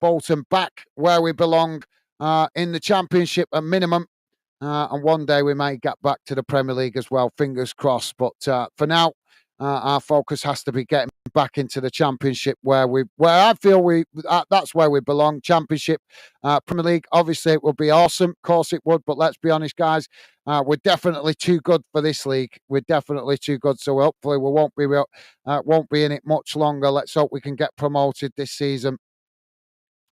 Speaker 1: Bolton back where we belong in the Championship at minimum. And one day we may get back to the Premier League as well, fingers crossed. But for now, our focus has to be getting back into the Championship, where I feel that's where we belong. Championship, Premier League. Obviously, it would be awesome. Of course, it would. But let's be honest, guys, we're definitely too good for this league. We're definitely too good. So hopefully, we won't be in it much longer. Let's hope we can get promoted this season.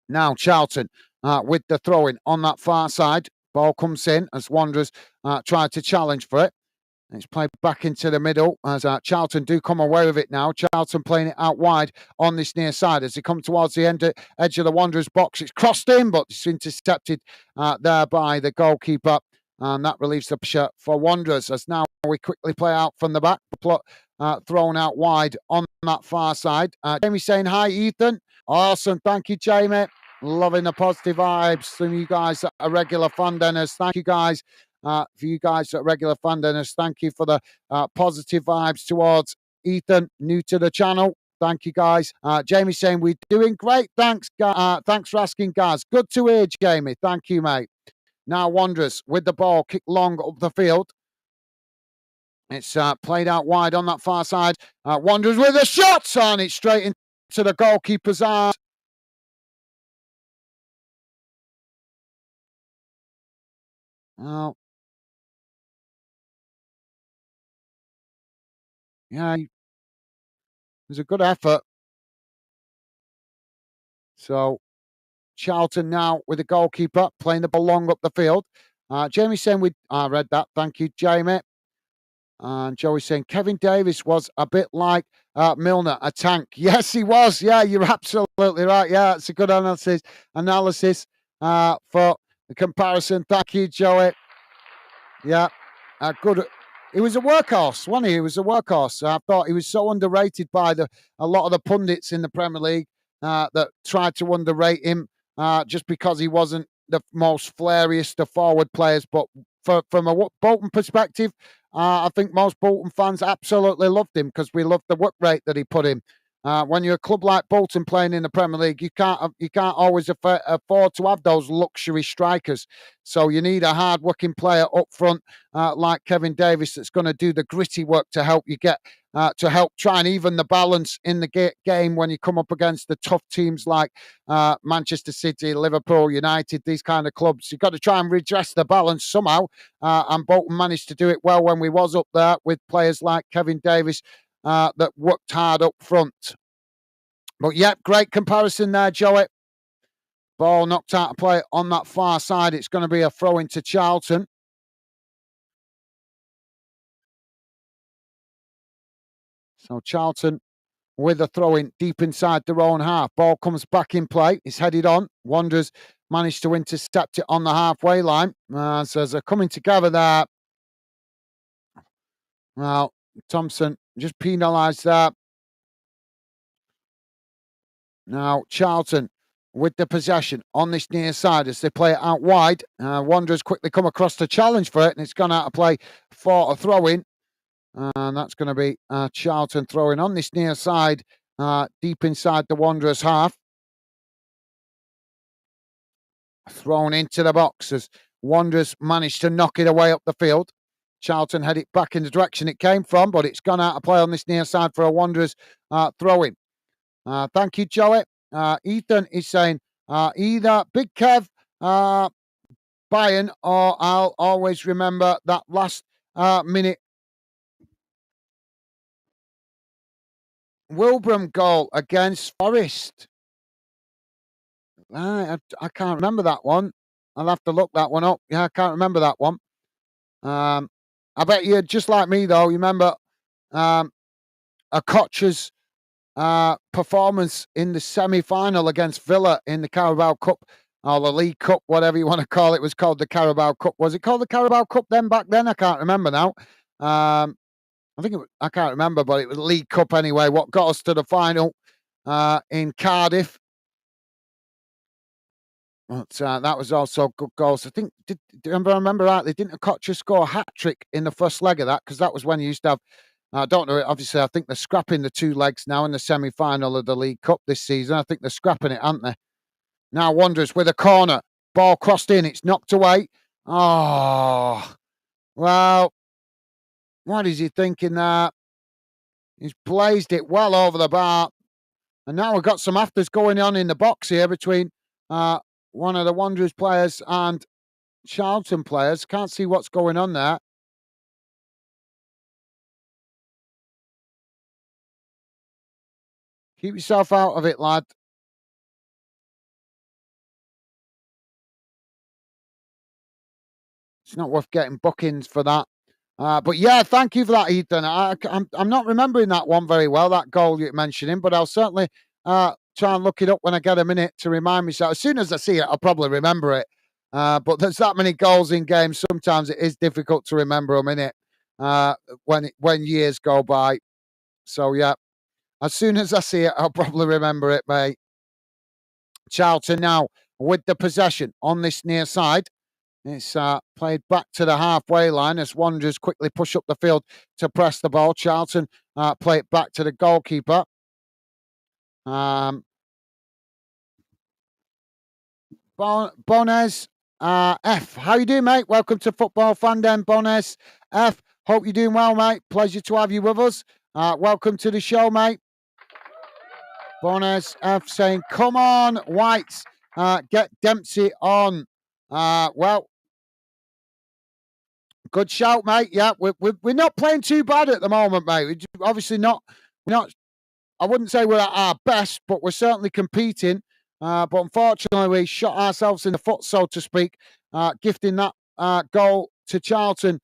Speaker 1: Now, Charlton with the throw-in on that far side. Ball comes in as Wanderers try to challenge for it. It's played back into the middle as Charlton do come away with it now. Charlton playing it out wide on this near side. As they come towards the edge of the Wanderers box, it's crossed in, but it's intercepted there by the goalkeeper. And that relieves the pressure for Wanderers as now we quickly play out from the back. Thrown out wide on that far side. Jamie saying, hi, Ethan. Awesome. Thank you, Jamie. Loving the positive vibes from you guys, a regular fan, Dennis. Thank you, guys. for you guys at regular fan dinners. Thank you for the positive vibes towards Ethan, new to the channel. Thank you, guys. Jamie saying we're doing great. Thanks, thanks for asking, guys. Good to hear, Jamie. Thank you, mate. Now Wanderers with the ball, kick long up the field. It's played out wide on that far side. Wanderers with a shot, and it's straight into the goalkeeper's arms. Oh, yeah, it was a good effort. So Charlton now with the goalkeeper playing the ball long up the field. Jamie saying I read that. Thank you, Jamie. And Joey saying Kevin Davis was a bit like Milner, a tank. Yes, he was. Yeah, you're absolutely right. Yeah, it's a good analysis for the comparison. Thank you, Joey. Yeah, good. He was a workhorse, wasn't he? He was a workhorse. I thought he was so underrated by a lot of the pundits in the Premier League that tried to underrate him just because he wasn't the most flairiest of forward players. But from a Bolton perspective, I think most Bolton fans absolutely loved him because we loved the work rate that he put in. When you're a club like Bolton playing in the Premier League, you can't always afford to have those luxury strikers. So you need a hard-working player up front like Kevin Davis that's going to do the gritty work to help you get to help try and even the balance in the game when you come up against the tough teams like Manchester City, Liverpool, United, these kind of clubs. You've got to try and redress the balance somehow. And Bolton managed to do it well when we was up there with players like Kevin Davis that worked hard up front. But yeah, great comparison there, Joey. Ball knocked out of play on that far side. It's going to be a throw into Charlton. So Charlton with a throw in deep inside their own half. Ball comes back in play. It's headed on. Wanderers managed to intercept it on the halfway line. So they're coming together there. Well, Thompson just penalised that. Now, Charlton with the possession on this near side as they play it out wide. Wanderers quickly come across the challenge for it, and it's gone out of play for a throw-in. And that's going to be Charlton throwing on this near side, deep inside the Wanderers' half. Thrown into the box as Wanderers managed to knock it away up the field. Charlton had it back in the direction it came from, but it's gone out of play on this near side for a Wanderers throw-in. Thank you, Joey. Ethan is saying either Big Kev, Bayern, or I'll always remember that last minute Wilbraham goal against Forest. I can't remember that one. I'll have to look that one up. Yeah, I can't remember that one. I bet you, just like me, though, you remember Okocha's performance in the semi-final against Villa in the Carabao Cup, or the League Cup, whatever you want to call it. It was called the Carabao Cup. Was it called the Carabao Cup then, back then? I can't remember now. I think I can't remember, but it was League Cup anyway. What got us to the final in Cardiff. But that was also good goals. I think, I remember rightly, didn't Okocha score a hat-trick in the first leg of that? Because that was when you used to have, I don't know, obviously I think they're scrapping the two legs now in the semi-final of the League Cup this season. I think they're scrapping it, aren't they? Now Wanderers with a corner. Ball crossed in. It's knocked away. Oh, well, what is he thinking there? He's blazed it well over the bar. And now we've got some afters going on in the box here between one of the Wanderers players and Charlton players. Can't see what's going on there. Keep yourself out of it, lad. It's not worth getting bookings for that. But yeah, thank you for that, Ethan. I'm not remembering that one very well, that goal you're mentioning, but I'll certainly try and look it up when I get a minute to remind myself. As soon as I see it, I'll probably remember it. But there's that many goals in games. Sometimes it is difficult to remember them, innit? When years go by. So yeah, as soon as I see it, I'll probably remember it, mate. Charlton now with the possession on this near side. It's played back to the halfway line as Wanderers quickly push up the field to press the ball. Charlton play it back to the goalkeeper. Bones F. How you doing, mate? Welcome to Football Fan Den, Bones F. Hope you're doing well, mate. Pleasure to have you with us. Welcome to the show, mate. Bones F saying, come on, Whites, get Dempsey on. Well, good shout, mate. Yeah, we're not playing too bad at the moment, mate. We're obviously not. We're not. I wouldn't say we're at our best, but we're certainly competing. But unfortunately, we shot ourselves in the foot, so to speak, gifting that goal to Charlton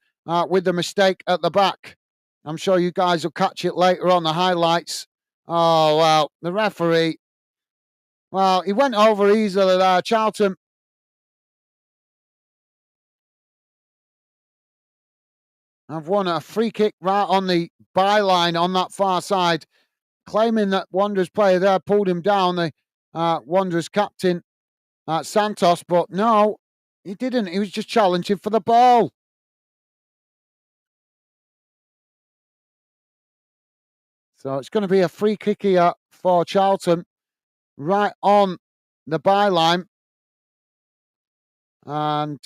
Speaker 1: with the mistake at the back. I'm sure you guys will catch it later on the highlights. Oh, well, the referee, well, he went over easily there. Charlton have won a free kick right on the byline on that far side, claiming that Wanderers player there pulled him down, the Wanderers captain, Santos, but no, he didn't. He was just challenging for the ball. So it's going to be a free kick here for Charlton, right on the byline. And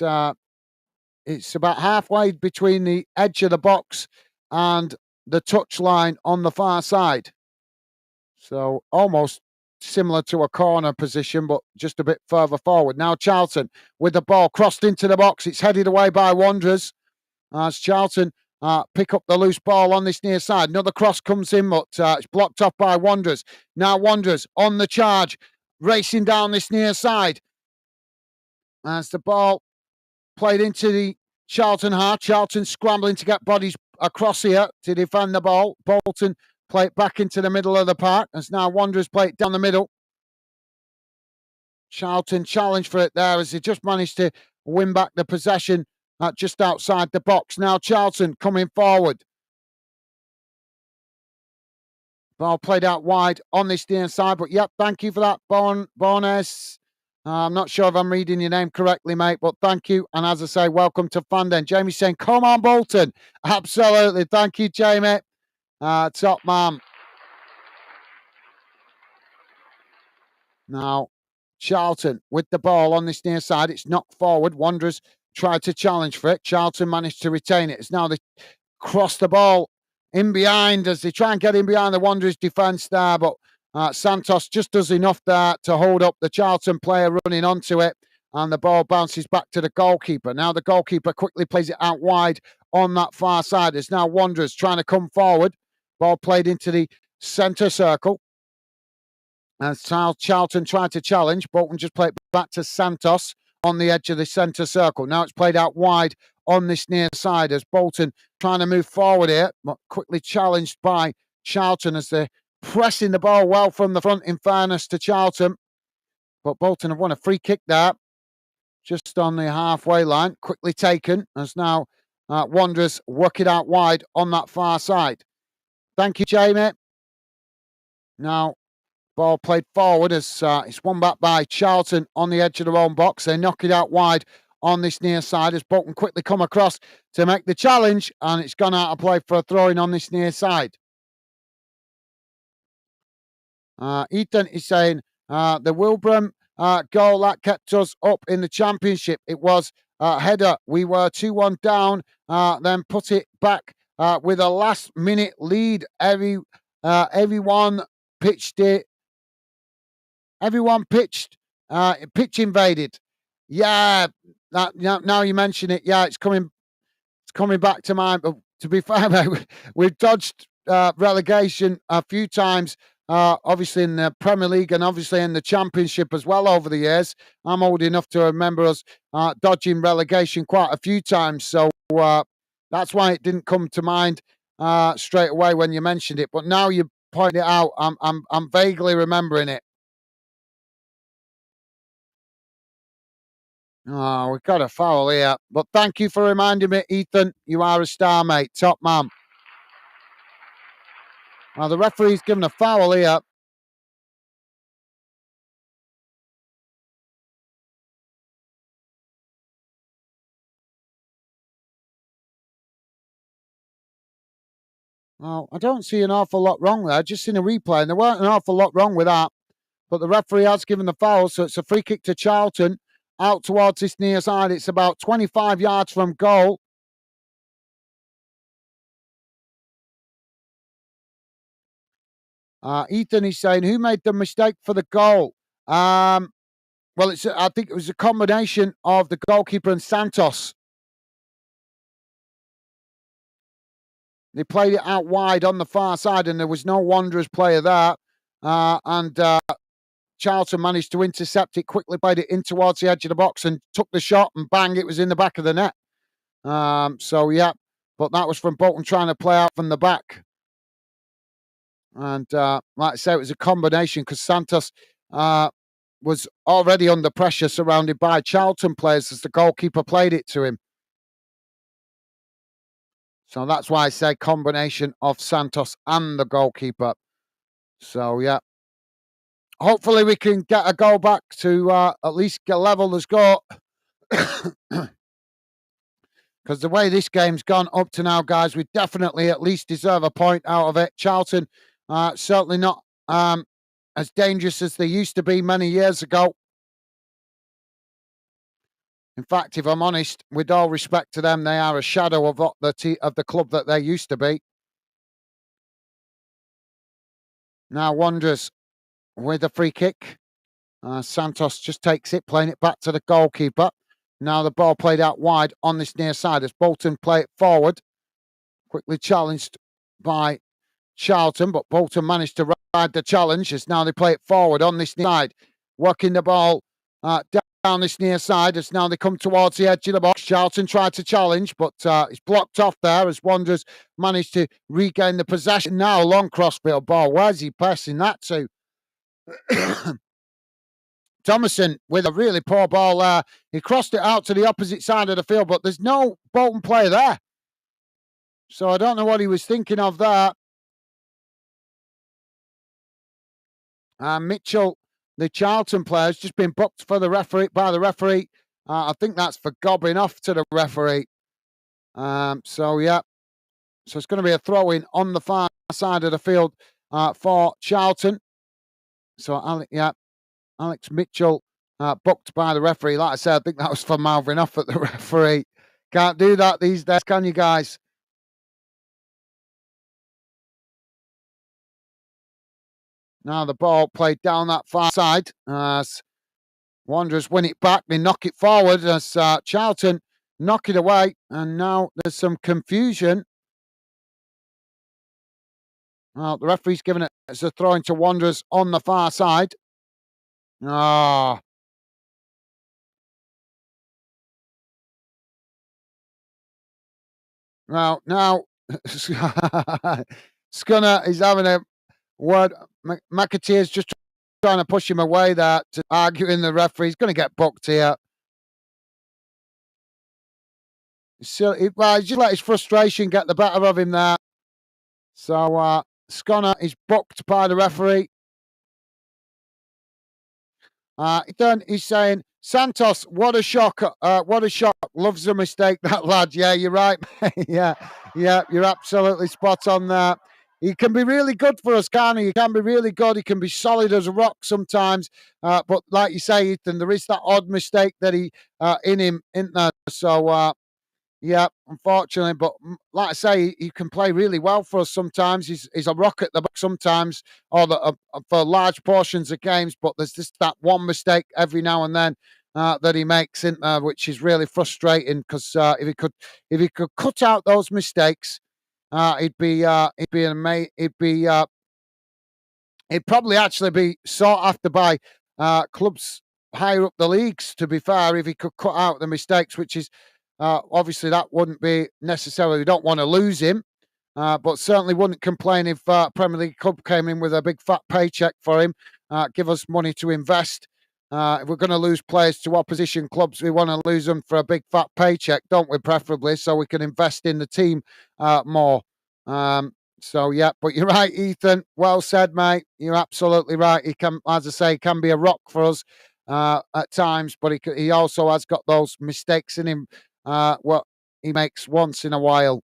Speaker 1: it's about halfway between the edge of the box and the touchline on the far side. So almost similar to a corner position, but just a bit further forward. Now Charlton with the ball crossed into the box. It's headed away by Wanderers as Charlton pick up the loose ball on this near side. Another cross comes in, but it's blocked off by Wanderers. Now Wanderers on the charge, racing down this near side. As the ball played into the Charlton half. Charlton scrambling to get bodies across here to defend the ball. Bolton play it back into the middle of the park as now Wanderers play it down the middle. Charlton challenge for it there as they just managed to win back the possession just outside the box. Now Charlton coming forward. Ball played out wide on this near side, but yep, thank you for that, Bones. I'm not sure if I'm reading your name correctly, mate, but thank you. And as I say, welcome to Fanden. Jamie's saying, come on, Bolton. Absolutely. Thank you, Jamie. Top man. Now, Charlton with the ball on this near side. It's knocked forward. Wanderers tried to challenge for it. Charlton managed to retain it. It's now they cross the ball in behind as they try and get in behind the Wanderers defence there, but Santos just does enough there to hold up the Charlton player running onto it, and the ball bounces back to the goalkeeper. Now the goalkeeper quickly plays it out wide on that far side. It's now Wanderers trying to come forward. Ball played into the centre circle. As Charlton tried to challenge, Bolton just played it back to Santos on the edge of the centre circle. Now it's played out wide on this near side as Bolton trying to move forward here, but quickly challenged by Charlton as they're pressing the ball well from the front, in fairness to Charlton. But Bolton have won a free kick there, just on the halfway line, quickly taken as now Wanderers work it out wide on that far side. Thank you, Jamie. Now, ball played forward as it's won back by Charlton on the edge of their own box. They knock it out wide on this near side as Bolton quickly come across to make the challenge, and it's gone out of play for a throw-in on this near side. Ethan is saying the Wilbraham goal that kept us up in the Championship. It was a header. We were 2-1 down, then put it back with a last-minute lead. Everyone pitched it. Everyone pitch invaded. Yeah, now you mention it. Yeah, it's coming back to mind. But to be fair, mate, we've dodged relegation a few times. Obviously in the Premier League and obviously in the Championship as well over the years. I'm old enough to remember us dodging relegation quite a few times. So that's why it didn't come to mind straight away when you mentioned it. But now you point it out, I'm vaguely remembering it. Oh, we've got a foul here. But thank you for reminding me, Ethan. You are a star, mate. Top man. Well, the referee's given a foul here. Well, I don't see an awful lot wrong there. Just in a replay, and there weren't an awful lot wrong with that. But the referee has given the foul, so it's a free kick to Charlton out towards this near side. It's about 25 yards from goal. Ethan is saying, who made the mistake for the goal? Well, I think it was a combination of the goalkeeper and Santos. They played it out wide on the far side, and there was no Wanderers player there. And Charlton managed to intercept it, quickly played it in towards the edge of the box and took the shot, and bang, it was in the back of the net. So, yeah, but that was from Bolton trying to play out from the back. And like I say, it was a combination because Santos was already under pressure, surrounded by Charlton players as the goalkeeper played it to him. So that's why I say combination of Santos and the goalkeeper. So, yeah. Hopefully we can get a goal back to at least get level the score. Because the way this game's gone up to now, guys, we definitely at least deserve a point out of it. Charlton certainly not as dangerous as they used to be many years ago. In fact, if I'm honest, with all respect to them, they are a shadow of what the club that they used to be. Now Wanderers with a free kick. Santos just takes it, playing it back to the goalkeeper. Now the ball played out wide on this near side as Bolton play it forward. Quickly challenged by Charlton, but Bolton managed to ride the challenge as now they play it forward on this near side. Working the ball down this near side as now they come towards the edge of the box. Charlton tried to challenge, but it's blocked off there as Wanderers managed to regain the possession. Now a long crossfield ball. Where's he passing that to? Thomason with a really poor ball there. He crossed it out to the opposite side of the field, but there's no Bolton player there. So I don't know what he was thinking of there. Mitchell, the Charlton player, has just been booked for the referee by the referee. I think that's for gobbing off to the referee. So yeah, so it's going to be a throw-in on the far side of the field for Charlton. So Alex Mitchell booked by the referee. Like I said, I think that was for mouthing off at the referee. Can't do that these days, can you guys? Now the ball played down that far side. Wanderers win it back. They knock it forward as Charlton knock it away. And now there's some confusion. Well, the referee's given it as a throw into Wanderers on the far side. Ah. Now Scunner is having a word. McAteer's just trying to push him away there, to arguing the referee. He's going to get booked here. So he just let his frustration get the better of him there. So Scunner is booked by the referee. Then he's saying, Santos, what a shock. What a shock. Loves a mistake, that lad. Yeah, you're right. yeah, you're absolutely spot on there. He can be really good for us, can't he? He can be really good. He can be solid as a rock sometimes. But like you say, Ethan, there is that odd mistake that he in him, isn't there? So, yeah, unfortunately. But like I say, he can play really well for us sometimes. He's a rock at the back sometimes, or for large portions of games. But there's just that one mistake every now and then that he makes, isn't there, which is really frustrating. Because if he could cut out those mistakes, he'd probably actually be sought after by clubs higher up the leagues. To be fair, if he could cut out the mistakes, which is obviously that wouldn't be necessarily. We don't want to lose him, but certainly wouldn't complain if Premier League club came in with a big fat paycheck for him, give us money to invest. If we're going to lose players to opposition clubs, we want to lose them for a big fat paycheck, don't we? Preferably, so we can invest in the team more. So yeah, but you're right, Ethan. Well said, mate. You're absolutely right. He can, as I say, can be a rock for us at times, but he also has got those mistakes in him. What he makes once in a while.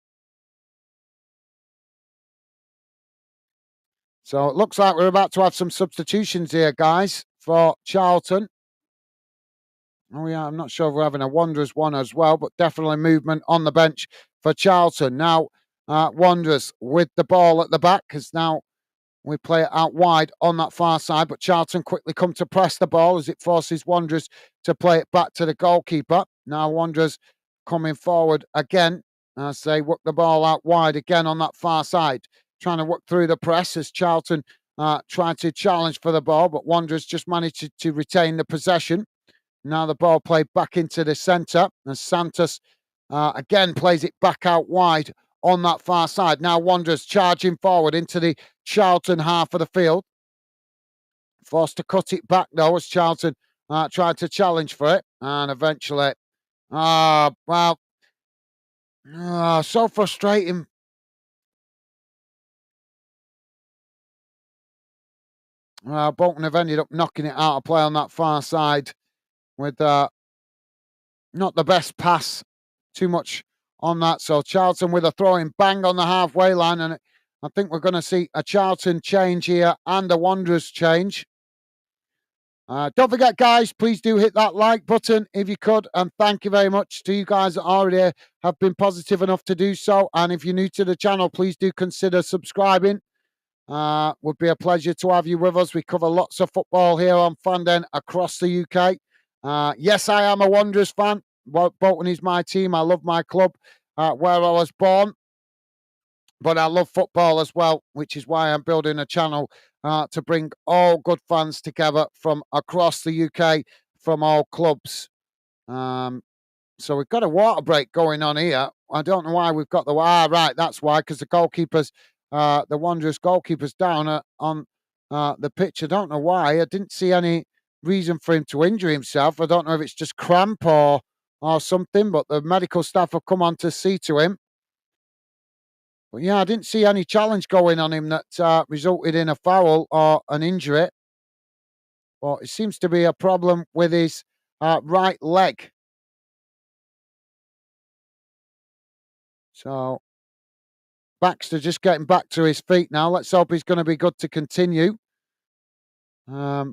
Speaker 1: So it looks like we're about to have some substitutions here, guys, for Charlton. Oh, yeah, I'm not sure if we're having a Wanderers one as well, but definitely movement on the bench for Charlton. Now, Wanderers with the ball at the back, because now we play it out wide on that far side, but Charlton quickly come to press the ball as it forces Wanderers to play it back to the goalkeeper. Now Wanderers coming forward again as they work the ball out wide again on that far side, trying to work through the press as Charlton trying to challenge for the ball, but Wanderers just managed to retain the possession. Now the ball played back into the centre as Santos again plays it back out wide on that far side. Now Wanderers charging forward into the Charlton half of the field. Forced to cut it back though as Charlton tried to challenge for it. And eventually, so frustrating. Bolton have ended up knocking it out of play on that far side with not the best pass, too much on that. So Charlton with a throw-in bang on the halfway line, and I think we're going to see a Charlton change here and a Wanderers change. Don't forget, guys, please do hit that like button if you could, and thank you very much to you guys that already have been positive enough to do so. And if you're new to the channel, please do consider subscribing. Would be a pleasure to have you with us. We cover lots of football here on Fanden across the UK. Yes, I am a Wanderers fan. Bolton is my team. I love my club where I was born. But I love football as well, which is why I'm building a channel to bring all good fans together from across the UK, from all clubs. So we've got a water break going on here. I don't know why we've got the... right, that's why, because the goalkeepers, the Wanderers goalkeeper's down on the pitch. I don't know why. I didn't see any reason for him to injure himself. I don't know if it's just cramp or something, but the medical staff have come on to see to him. But yeah, I didn't see any challenge going on him that resulted in a foul or an injury. But it seems to be a problem with his right leg. So Baxter just getting back to his feet now. Let's hope he's going to be good to continue. He's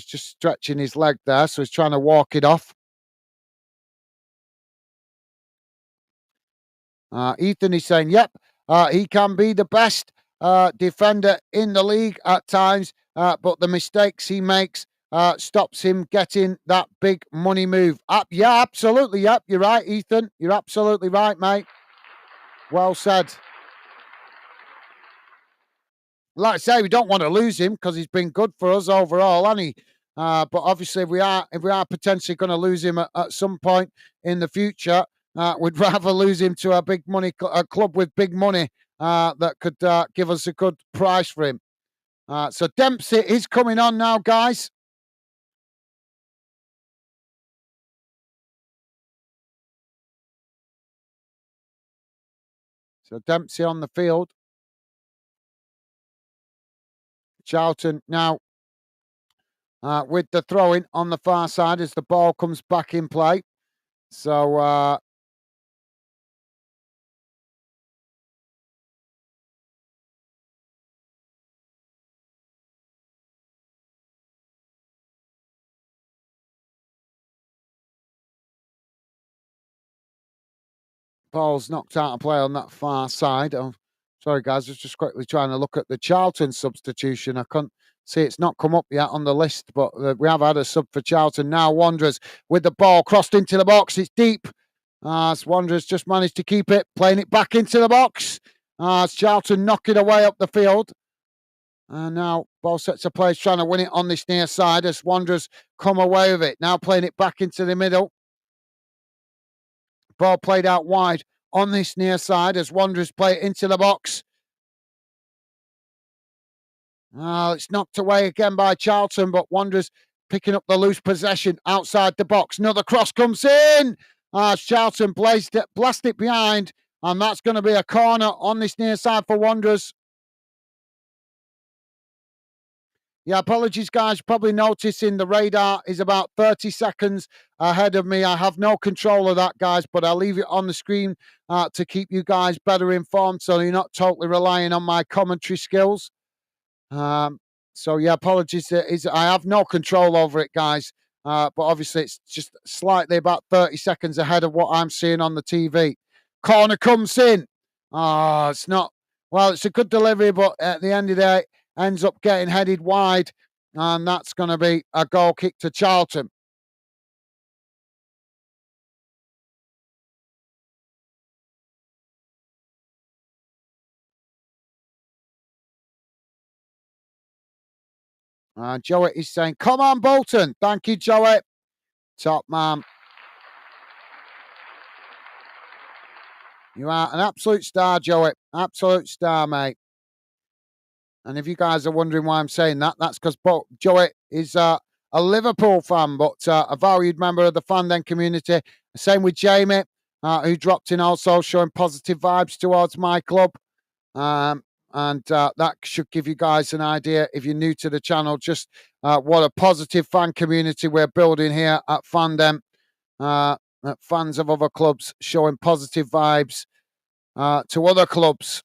Speaker 1: just stretching his leg there, so he's trying to walk it off. Ethan is saying, yep, he can be the best defender in the league at times, but the mistakes he makes stops him getting that big money move. Yeah, absolutely. Yep, you're right, Ethan. You're absolutely right, mate. Well said. Like I say, we don't want to lose him because he's been good for us overall, hasn't he? But obviously, if we are potentially going to lose him at some point in the future, we'd rather lose him to a big money club with big money that could give us a good price for him. So Dempsey is coming on now, guys. So Dempsey on the field. Charlton now with the throw-in on the far side as the ball comes back in play. So ball's knocked out of play on that far side. Oh, sorry, guys. I was just quickly trying to look at the Charlton substitution. I couldn't see it's not come up yet on the list, but we have had a sub for Charlton. Now Wanderers with the ball crossed into the box. It's deep. Wanderers just managed to keep it, playing it back into the box. Charlton knock it away up the field. And now ball sets of players trying to win it on this near side as Wanderers come away with it. Now playing it back into the middle. Ball played out wide on this near side as Wanderers play it into the box. It's knocked away again by Charlton, but Wanderers picking up the loose possession outside the box. Another cross comes in. Charlton blast it behind, and that's going to be a corner on this near side for Wanderers. Yeah, apologies, guys. Probably noticing the radar is about 30 seconds ahead of me. I have no control of that, guys, but I'll leave it on the screen to keep you guys better informed so you're not totally relying on my commentary skills. Um, so, yeah, apologies. I have no control over it, guys, but obviously it's just slightly about 30 seconds ahead of what I'm seeing on the TV. Corner comes in. Oh, it's not. Well, it's a good delivery, but at the end of the day, ends up getting headed wide, and that's going to be a goal kick to Charlton. Joey is saying, "Come on, Bolton." Thank you, Joey. Top man. You are an absolute star, Joey. Absolute star, mate. And if you guys are wondering why I'm saying that, that's because Joey is a Liverpool fan, but a valued member of the Fandom community. Same with Jamie, who dropped in also, showing positive vibes towards my club. And that should give you guys an idea, if you're new to the channel, just what a positive fan community we're building here at Fandom. Fans of other clubs showing positive vibes to other clubs.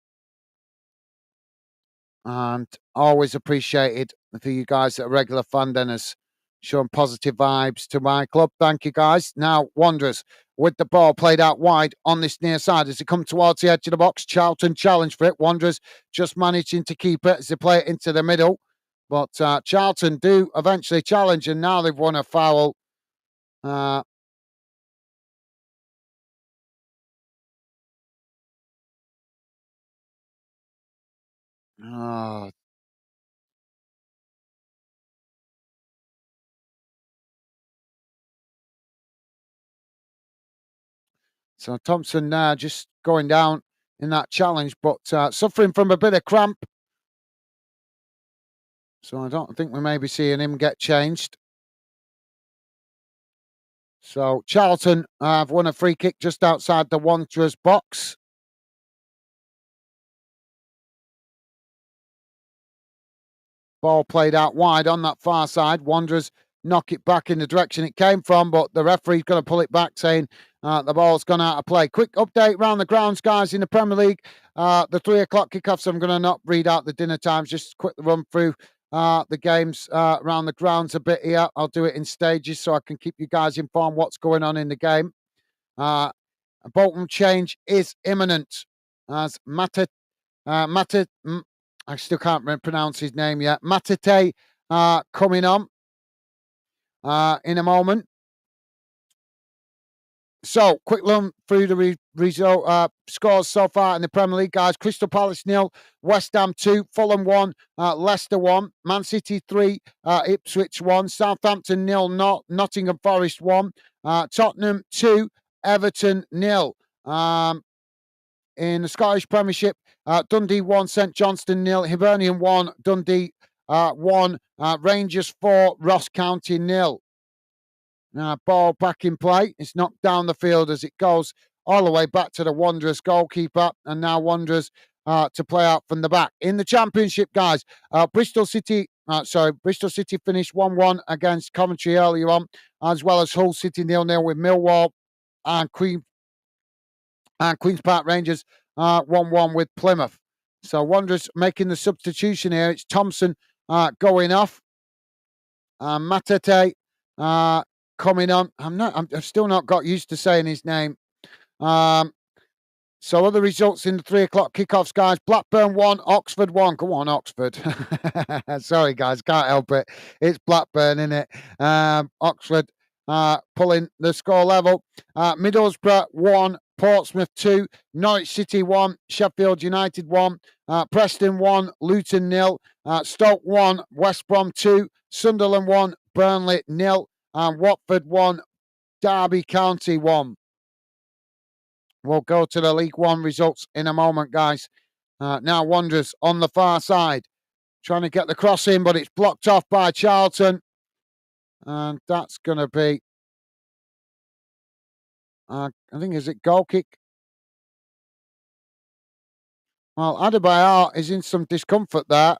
Speaker 1: And always appreciated for you guys that are regular Fandeners showing positive vibes to my club. Thank you, guys. Now, Wanderers with the ball played out wide on this near side as they come towards the edge of the box. Charlton challenge for it. Wanderers just managing to keep it as they play it into the middle. But Charlton do eventually challenge, and now they've won a foul. Uh, oh, so Thompson just going down in that challenge, but suffering from a bit of cramp. So I don't think we may be seeing him get changed. So Charlton have won a free kick just outside the Wanderers box. Ball played out wide on that far side. Wanderers knock it back in the direction it came from, but the referee's going to pull it back, saying the ball's gone out of play. Quick update round the grounds, guys, in the Premier League. The 3 o'clock kickoffs, I'm going to not read out the dinner times, just quickly run through the games around the grounds a bit here. I'll do it in stages so I can keep you guys informed what's going on in the game. A Bolton change is imminent as I still can't pronounce his name yet. Matete coming on in a moment. So, quick run through the result scores so far in the Premier League, guys. Crystal Palace 0, West Ham 2, Fulham 1, Leicester 1, Man City 3, Ipswich 1, Southampton 0, Nottingham Forest 1, Tottenham 2, Everton 0. In the Scottish Premiership, Dundee 1, St Johnstone 0, Hibernian 1, Dundee 1, Rangers 4, Ross County 0. Ball back in play. It's knocked down the field as it goes all the way back to the Wanderers goalkeeper, and now Wanderers to play out from the back. In the Championship, guys, Bristol City finished 1-1 against Coventry earlier on, as well as Hull City 0-0 with Millwall, and Queen's Park Rangers 1-1 with Plymouth. So Wanderers making the substitution here. It's Thompson going off. Matete coming on. I've still not got used to saying his name. So other results in the 3 o'clock kickoffs, guys. Blackburn 1, Oxford 1. Come on, Oxford. Sorry, guys, can't help it. It's Blackburn, isn't it? Oxford pulling the score level. Middlesbrough 1, Portsmouth 2, Norwich City 1, Sheffield United 1, Preston 1, Luton 0, Stoke 1, West Brom 2, Sunderland 1, Burnley 0, and Watford 1, Derby County 1. We'll go to the League One results in a moment, guys. Now Wanderers on the far side, trying to get the cross in, but it's blocked off by Charlton. And that's going to be, I think, is it goal kick? Well, Adebayor is in some discomfort there.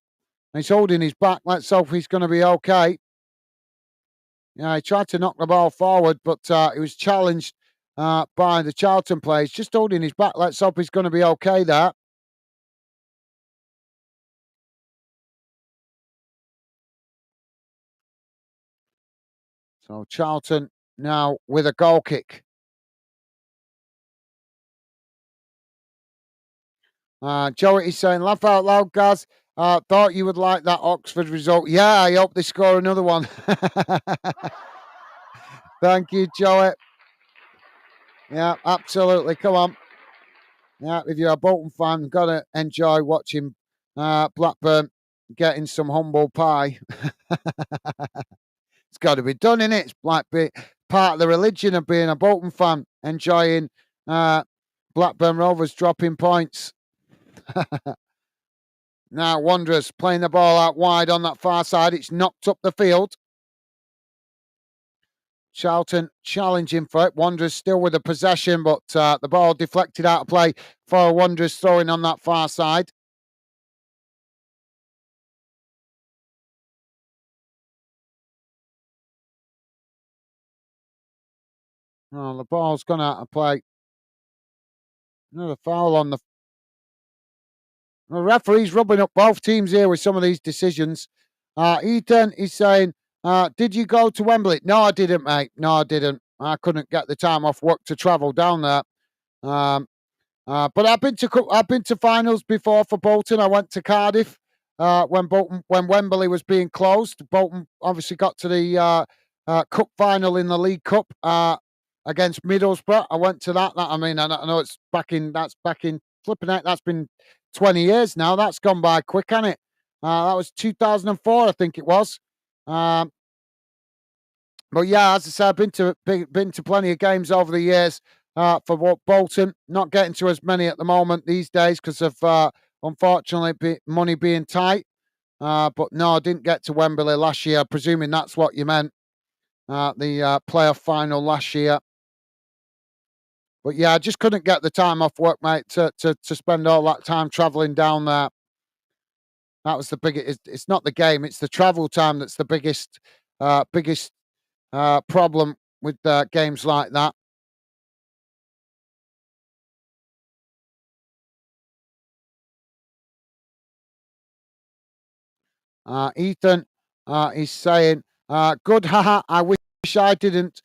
Speaker 1: He's holding his back. Let's hope he's going to be okay. Yeah, he tried to knock the ball forward, but he was challenged by the Charlton players. Just holding his back. Let's hope he's going to be okay there. So Charlton now with a goal kick. Joey is saying, laugh out loud, Gaz. Thought you would like that Oxford result. Yeah, I hope they score another one. Thank you, Joey. Yeah, absolutely. Come on. Yeah, if you're a Bolton fan, got to enjoy watching Blackburn getting some humble pie. It's got to be done, innit? It's like part of the religion of being a Bolton fan, enjoying Blackburn Rovers dropping points. Now, Wanderers playing the ball out wide on that far side. It's knocked up the field. Charlton challenging for it. Wanderers still with the possession, but the ball deflected out of play for Wanderers throwing on that far side. Oh, the ball's gone out of play. Another foul on the referee's rubbing up both teams here with some of these decisions. Ethan is saying, did you go to Wembley? No, I didn't, mate. No, I didn't. I couldn't get the time off work to travel down there. But I've been to finals before for Bolton. I went to Cardiff when Wembley was being closed. Bolton obviously got to the cup final in the League Cup against Middlesbrough. I went to that. I know it's back in flipping out. That's been 20 years now. That's gone by quick, hasn't it? That was 2004, I think it was. But yeah, as I said, I've been to plenty of games over the years for Bolton. Not getting to as many at the moment these days because of unfortunately money being tight. But no, I didn't get to Wembley last year. Presuming that's what you meant. The playoff final last year. But yeah, I just couldn't get the time off work, mate, to spend all that time travelling down there. That was the biggest. It's not the game; it's the travel time that's the biggest problem with games like that. Ethan is saying, "Good, haha. I wish I didn't.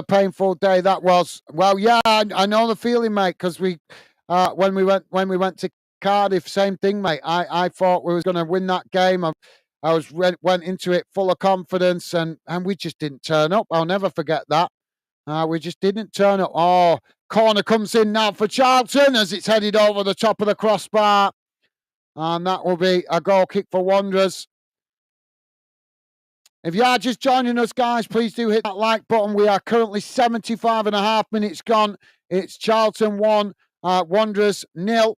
Speaker 1: Painful day that was. Well, yeah, I know the feeling, mate. Because when we went to Cardiff, same thing, mate. I thought we was going to win that game. Went into it full of confidence, and we just didn't turn up. I'll never forget that. We just didn't turn up. Oh, corner comes in now for Charlton as it's headed over the top of the crossbar, and that will be a goal kick for Wanderers. If you are just joining us, guys, please do hit that like button. We are currently 75 and a half minutes gone. It's Charlton 1, Wanderers 0.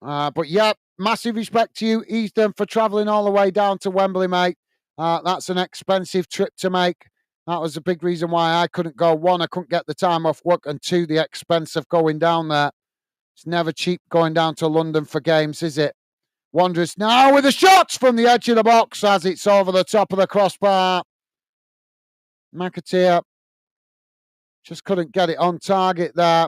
Speaker 1: But yeah, massive respect to you, Ethan, for travelling all the way down to Wembley, mate. That's an expensive trip to make. That was a big reason why I couldn't go. One, I couldn't get the time off work, and two, the expense of going down there. It's never cheap going down to London for games, is it? Wanderers now with the shots from the edge of the box as it's over the top of the crossbar. McAteer just couldn't get it on target there.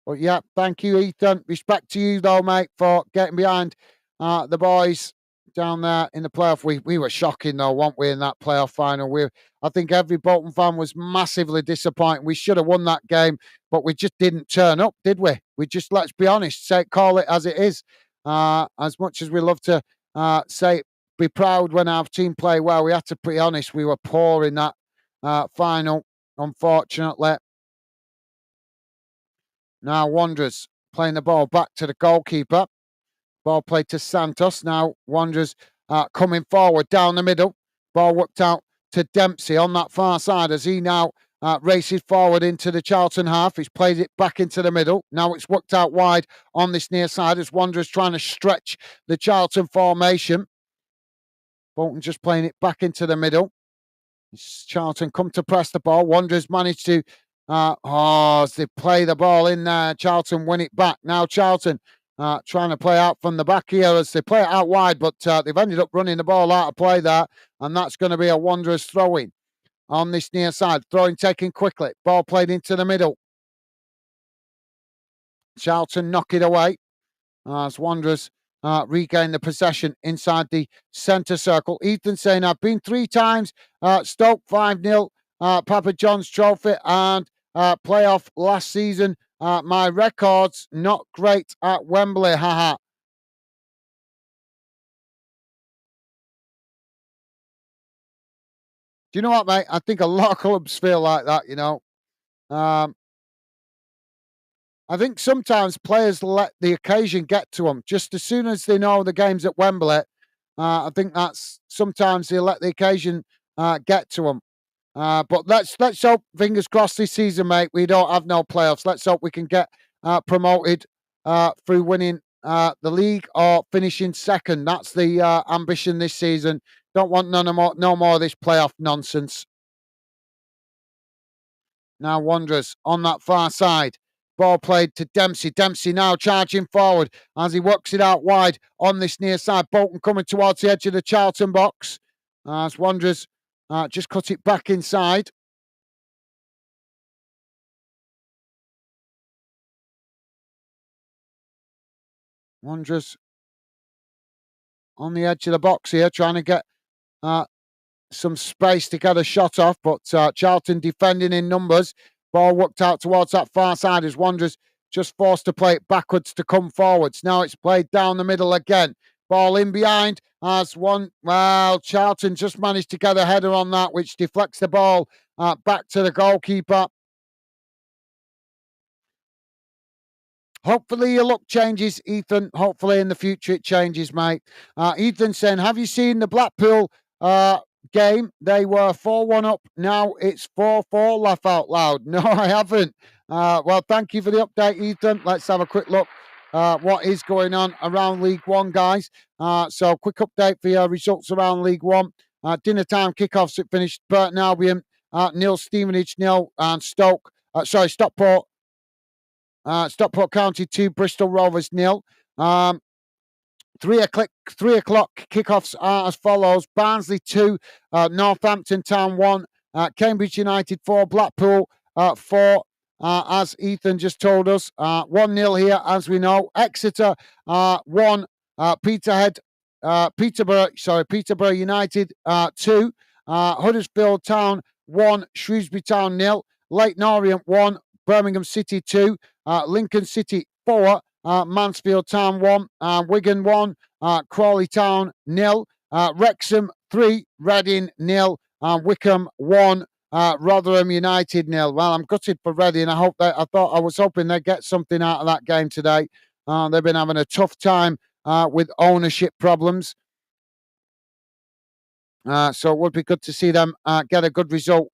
Speaker 1: But yeah, thank you, Ethan. Respect to you, though, mate, for getting behind the boys down there in the playoff. We were shocking, though, weren't we, in that playoff final? I think every Bolton fan was massively disappointed. We should have won that game, but we just didn't turn up, did we? We just, let's be honest, call it as it is. As much as we love to be proud when our team play well, we have to be honest, we were poor in that final, unfortunately. Now Wanderers playing the ball back to the goalkeeper. Ball played to Santos. Now Wanderers coming forward down the middle. Ball worked out to Dempsey on that far side as he now races forward into the Charlton half. He's played it back into the middle. Now it's worked out wide on this near side as Wanderers trying to stretch the Charlton formation. Bolton just playing it back into the middle. Charlton come to press the ball. Wanderers managed to As they play the ball in there, Charlton win it back. Now Charlton trying to play out from the back here as they play it out wide, but they've ended up running the ball out of play there, and that's going to be a Wanderers throw-in on this near side. Throwing taken quickly. Ball played into the middle. Charlton knock it away as Wanderers regain the possession inside the centre circle. Ethan saying, I've been 3 times, Stoke 5-0, Papa John's Trophy and playoff last season. My record's not great at Wembley, haha. Do you know what, mate? I think a lot of clubs feel like that, you know. Um, I think sometimes players let the occasion get to them. Just as soon as they know the game's at Wembley, I think that's sometimes they let the occasion get to them. But let's hope, fingers crossed, this season, mate. We don't have no playoffs. Let's hope we can get promoted through winning the league or finishing second. That's the ambition this season. Don't want no more of this playoff nonsense. Now Wanderers on that far side. Ball played to Dempsey. Dempsey now charging forward as he works it out wide on this near side. Bolton coming towards the edge of the Charlton box as Wanderers just cut it back inside. Wanderers on the edge of the box here, trying to get some space to get a shot off, but Charlton defending in numbers. Ball worked out towards that far side as Wanderers just forced to play it backwards to come forwards. Now it's played down the middle again. Ball in behind as one. Well, Charlton just managed to get a header on that, which deflects the ball back to the goalkeeper. Hopefully your luck changes, Ethan. Hopefully in the future it changes, mate. Ethan saying, have you seen the Blackpool game? They were 4-1 up. Now it's 4-4. Laugh out loud. No, I haven't. Well, thank you for the update, Ethan. Let's have a quick look what is going on around League One, guys. So quick update for your results around League One. Dinner time kickoffs. It finished Burton Albion 0, Stevenage 0, and Stockport. Stockport County 2, Bristol Rovers 0. 3 o'clock kickoffs are as follows: Barnsley 2, Northampton Town 1, Cambridge United 4, Blackpool 4. As Ethan just told us, 1-0 here, as we know. Exeter 1, Peterborough United 2, Huddersfield Town 1, Shrewsbury Town 0, Leyton Orient 1, Birmingham City 2, Lincoln City 4, Mansfield Town 1, Wigan 1, Crawley Town 0, Wrexham 3, Reading 0, Wickham 1, Rotherham United 0. Well, I'm gutted for Reading. I was hoping they'd get something out of that game today. They've been having a tough time with ownership problems. So it would be good to see them get a good result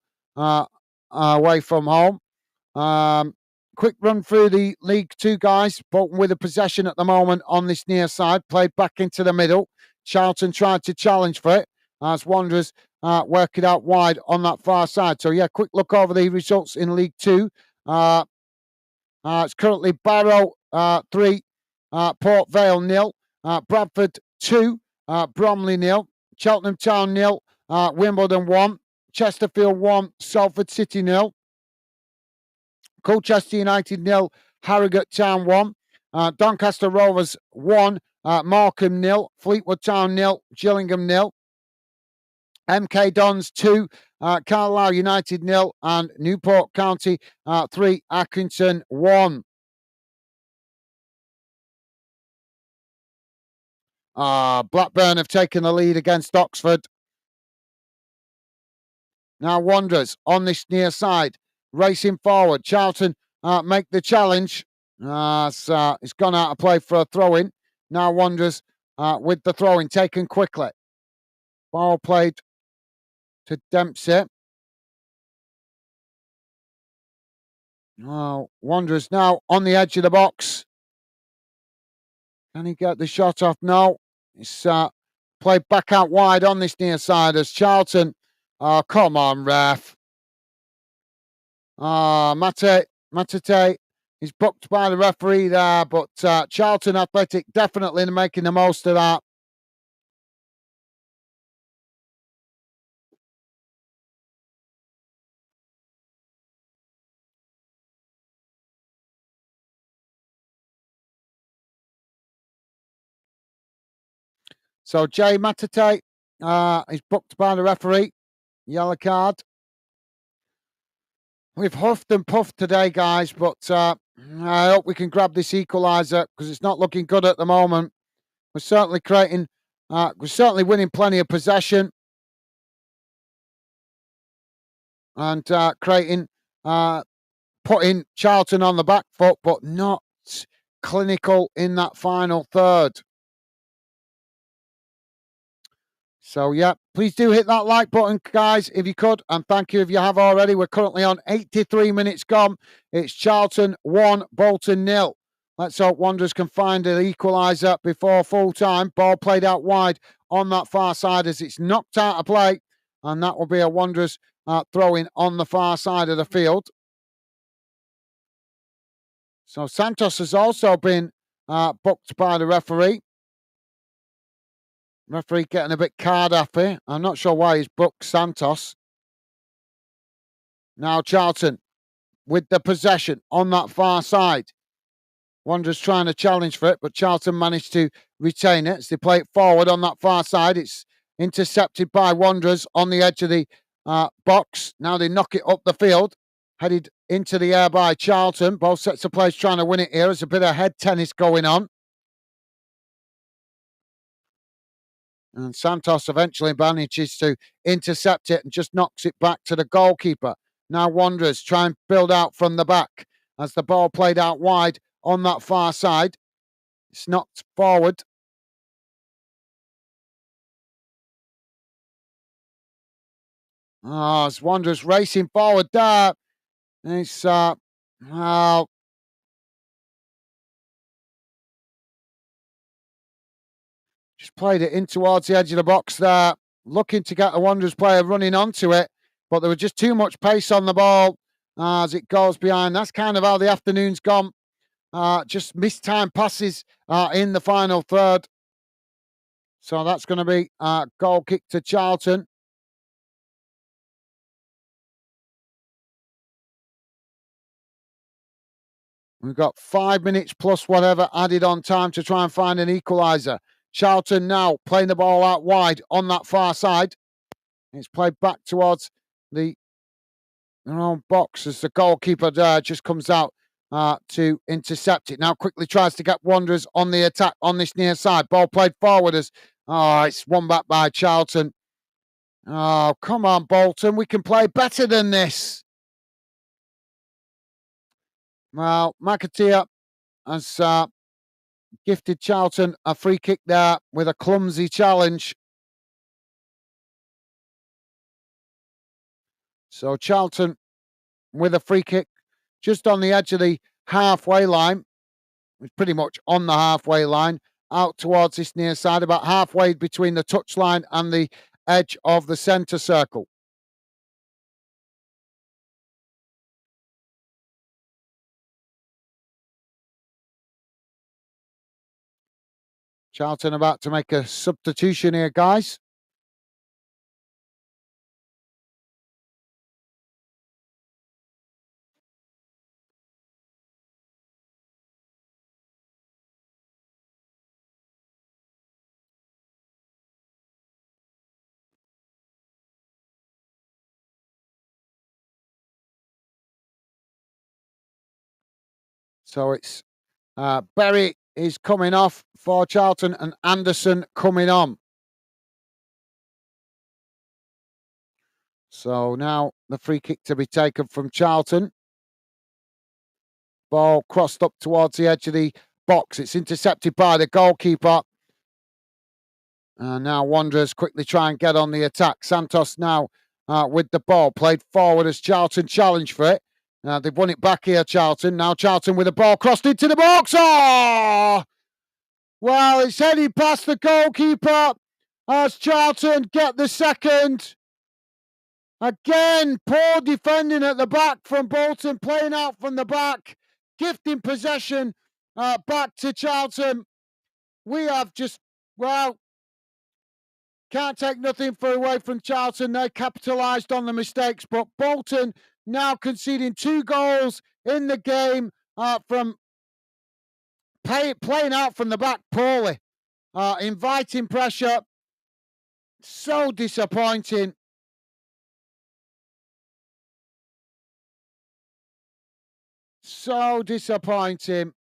Speaker 1: away from home. Quick run through the League Two, guys. Bolton with a possession at the moment on this near side. Played back into the middle. Charlton tried to challenge for it as Wanderers work it out wide on that far side. So, yeah, quick look over the results in League Two. It's currently Barrow 3, Port Vale 0, Bradford 2, Bromley 0, Cheltenham Town 0, Wimbledon 1, Chesterfield 1, Salford City 0, Colchester United 0, Harrogate Town 1, Doncaster Rovers 1, Morecambe 0, Fleetwood Town 0, Gillingham 0, MK Dons 2, Carlisle United 0, and Newport County 3, Accrington 1. Blackburn have taken the lead against Oxford. Now Wanderers on this near side, racing forward. Charlton make the challenge. It's gone out of play for a throw-in. Now Wanderers with the throw-in taken quickly. Ball played to Dempsey. Wanderers now on the edge of the box. Can he get the shot off? No. It's played back out wide on this near side as Charlton. Oh, come on, ref. Matate is booked by the referee there, but Charlton Athletic definitely making the most of that. So Jay Matate is booked by the referee. Yellow card. We've huffed and puffed today, guys, but I hope we can grab this equaliser because it's not looking good at the moment. We're certainly we're certainly winning plenty of possession and putting Charlton on the back foot, but not clinical in that final third. So, yeah, please do hit that like button, guys, if you could. And thank you if you have already. We're currently on 83 minutes gone. It's Charlton 1, Bolton 0. Let's hope Wanderers can find an equaliser before full time. Ball played out wide on that far side as it's knocked out of play. And that will be a Wanderers throw-in on the far side of the field. So Santos has also been booked by the referee. Referee getting a bit card happy. I'm not sure why he's booked Santos. Now Charlton with the possession on that far side. Wanderers trying to challenge for it, but Charlton managed to retain it as they play it forward on that far side. It's intercepted by Wanderers on the edge of the box. Now they knock it up the field. Headed into the air by Charlton. Both sets of players trying to win it here. There's a bit of head tennis going on. And Santos eventually manages to intercept it and just knocks it back to the goalkeeper. Now Wanderers try and build out from the back as the ball played out wide on that far side. It's knocked forward. As Wanderers racing forward there. It's just played it in towards the edge of the box there, looking to get a Wanderers player running onto it, but there was just too much pace on the ball as it goes behind. That's kind of how the afternoon's gone. Just missed time passes in the final third. So that's going to be a goal kick to Charlton. We've got 5 minutes plus whatever added on time to try and find an equaliser. Charlton now playing the ball out wide on that far side. It's played back towards their own box as the goalkeeper just comes out to intercept it. Now quickly tries to get Wanderers on the attack on this near side. Ball played forward as it's won back by Charlton. Oh, come on, Bolton. We can play better than this. Well, McAteer has gifted Charlton a free kick there with a clumsy challenge. So Charlton with a free kick just on the edge of the halfway line. It's pretty much on the halfway line, out towards this near side, about halfway between the touchline and the edge of the centre circle. Charlton about to make a substitution here, guys. So it's Berry is coming off for Charlton and Anderson coming on. So now the free kick to be taken from Charlton. Ball crossed up towards the edge of the box. It's intercepted by the goalkeeper. And now Wanderers quickly try and get on the attack. Santos now with the ball. Played forward as Charlton challenged for it. They've won it back here, Charlton. Now Charlton with the ball crossed into the box. Oh! Well, it's heading past the goalkeeper as Charlton get the second. Again, poor defending at the back from Bolton, playing out from the back, gifting possession back to Charlton. We have just, well, can't take nothing away from Charlton. They capitalised on the mistakes, but Bolton now conceding 2 goals in the game from playing out from the back poorly, inviting pressure. So disappointing. So disappointing.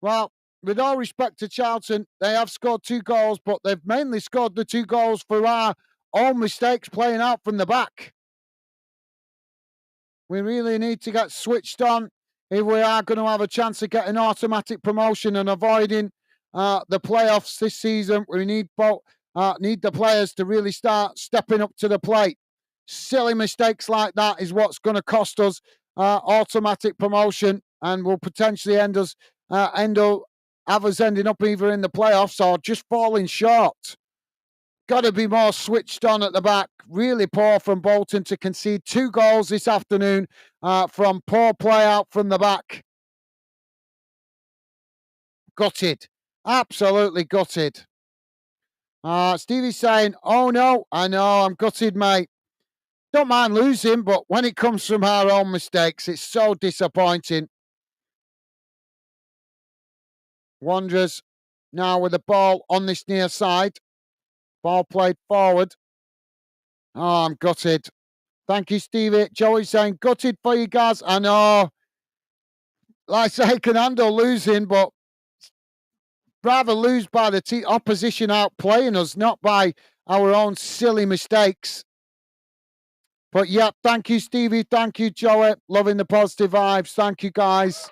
Speaker 1: Well, with all respect to Charlton, they have scored 2 goals, but they've mainly scored the 2 goals for our own mistakes playing out from the back. We really need to get switched on if we are going to have a chance of getting automatic promotion and avoiding the playoffs this season. We need the players to really start stepping up to the plate. Silly mistakes like that is what's going to cost us automatic promotion and will potentially have us ending up either in the playoffs or just falling short. Got to be more switched on at the back. Really poor from Bolton to concede 2 goals this afternoon from poor play out from the back. Gutted. Absolutely gutted. Stevie's saying, oh no, I know, I'm gutted, mate. Don't mind losing, but when it comes from our own mistakes, it's so disappointing. Wanderers now with the ball on this near side. Ball played forward. Oh, I'm gutted. Thank you, Stevie. Joey saying, gutted for you guys. I know. Like I say, can handle losing, but rather lose by the opposition outplaying us, not by our own silly mistakes. But yeah, thank you, Stevie. Thank you, Joey. Loving the positive vibes. Thank you, guys.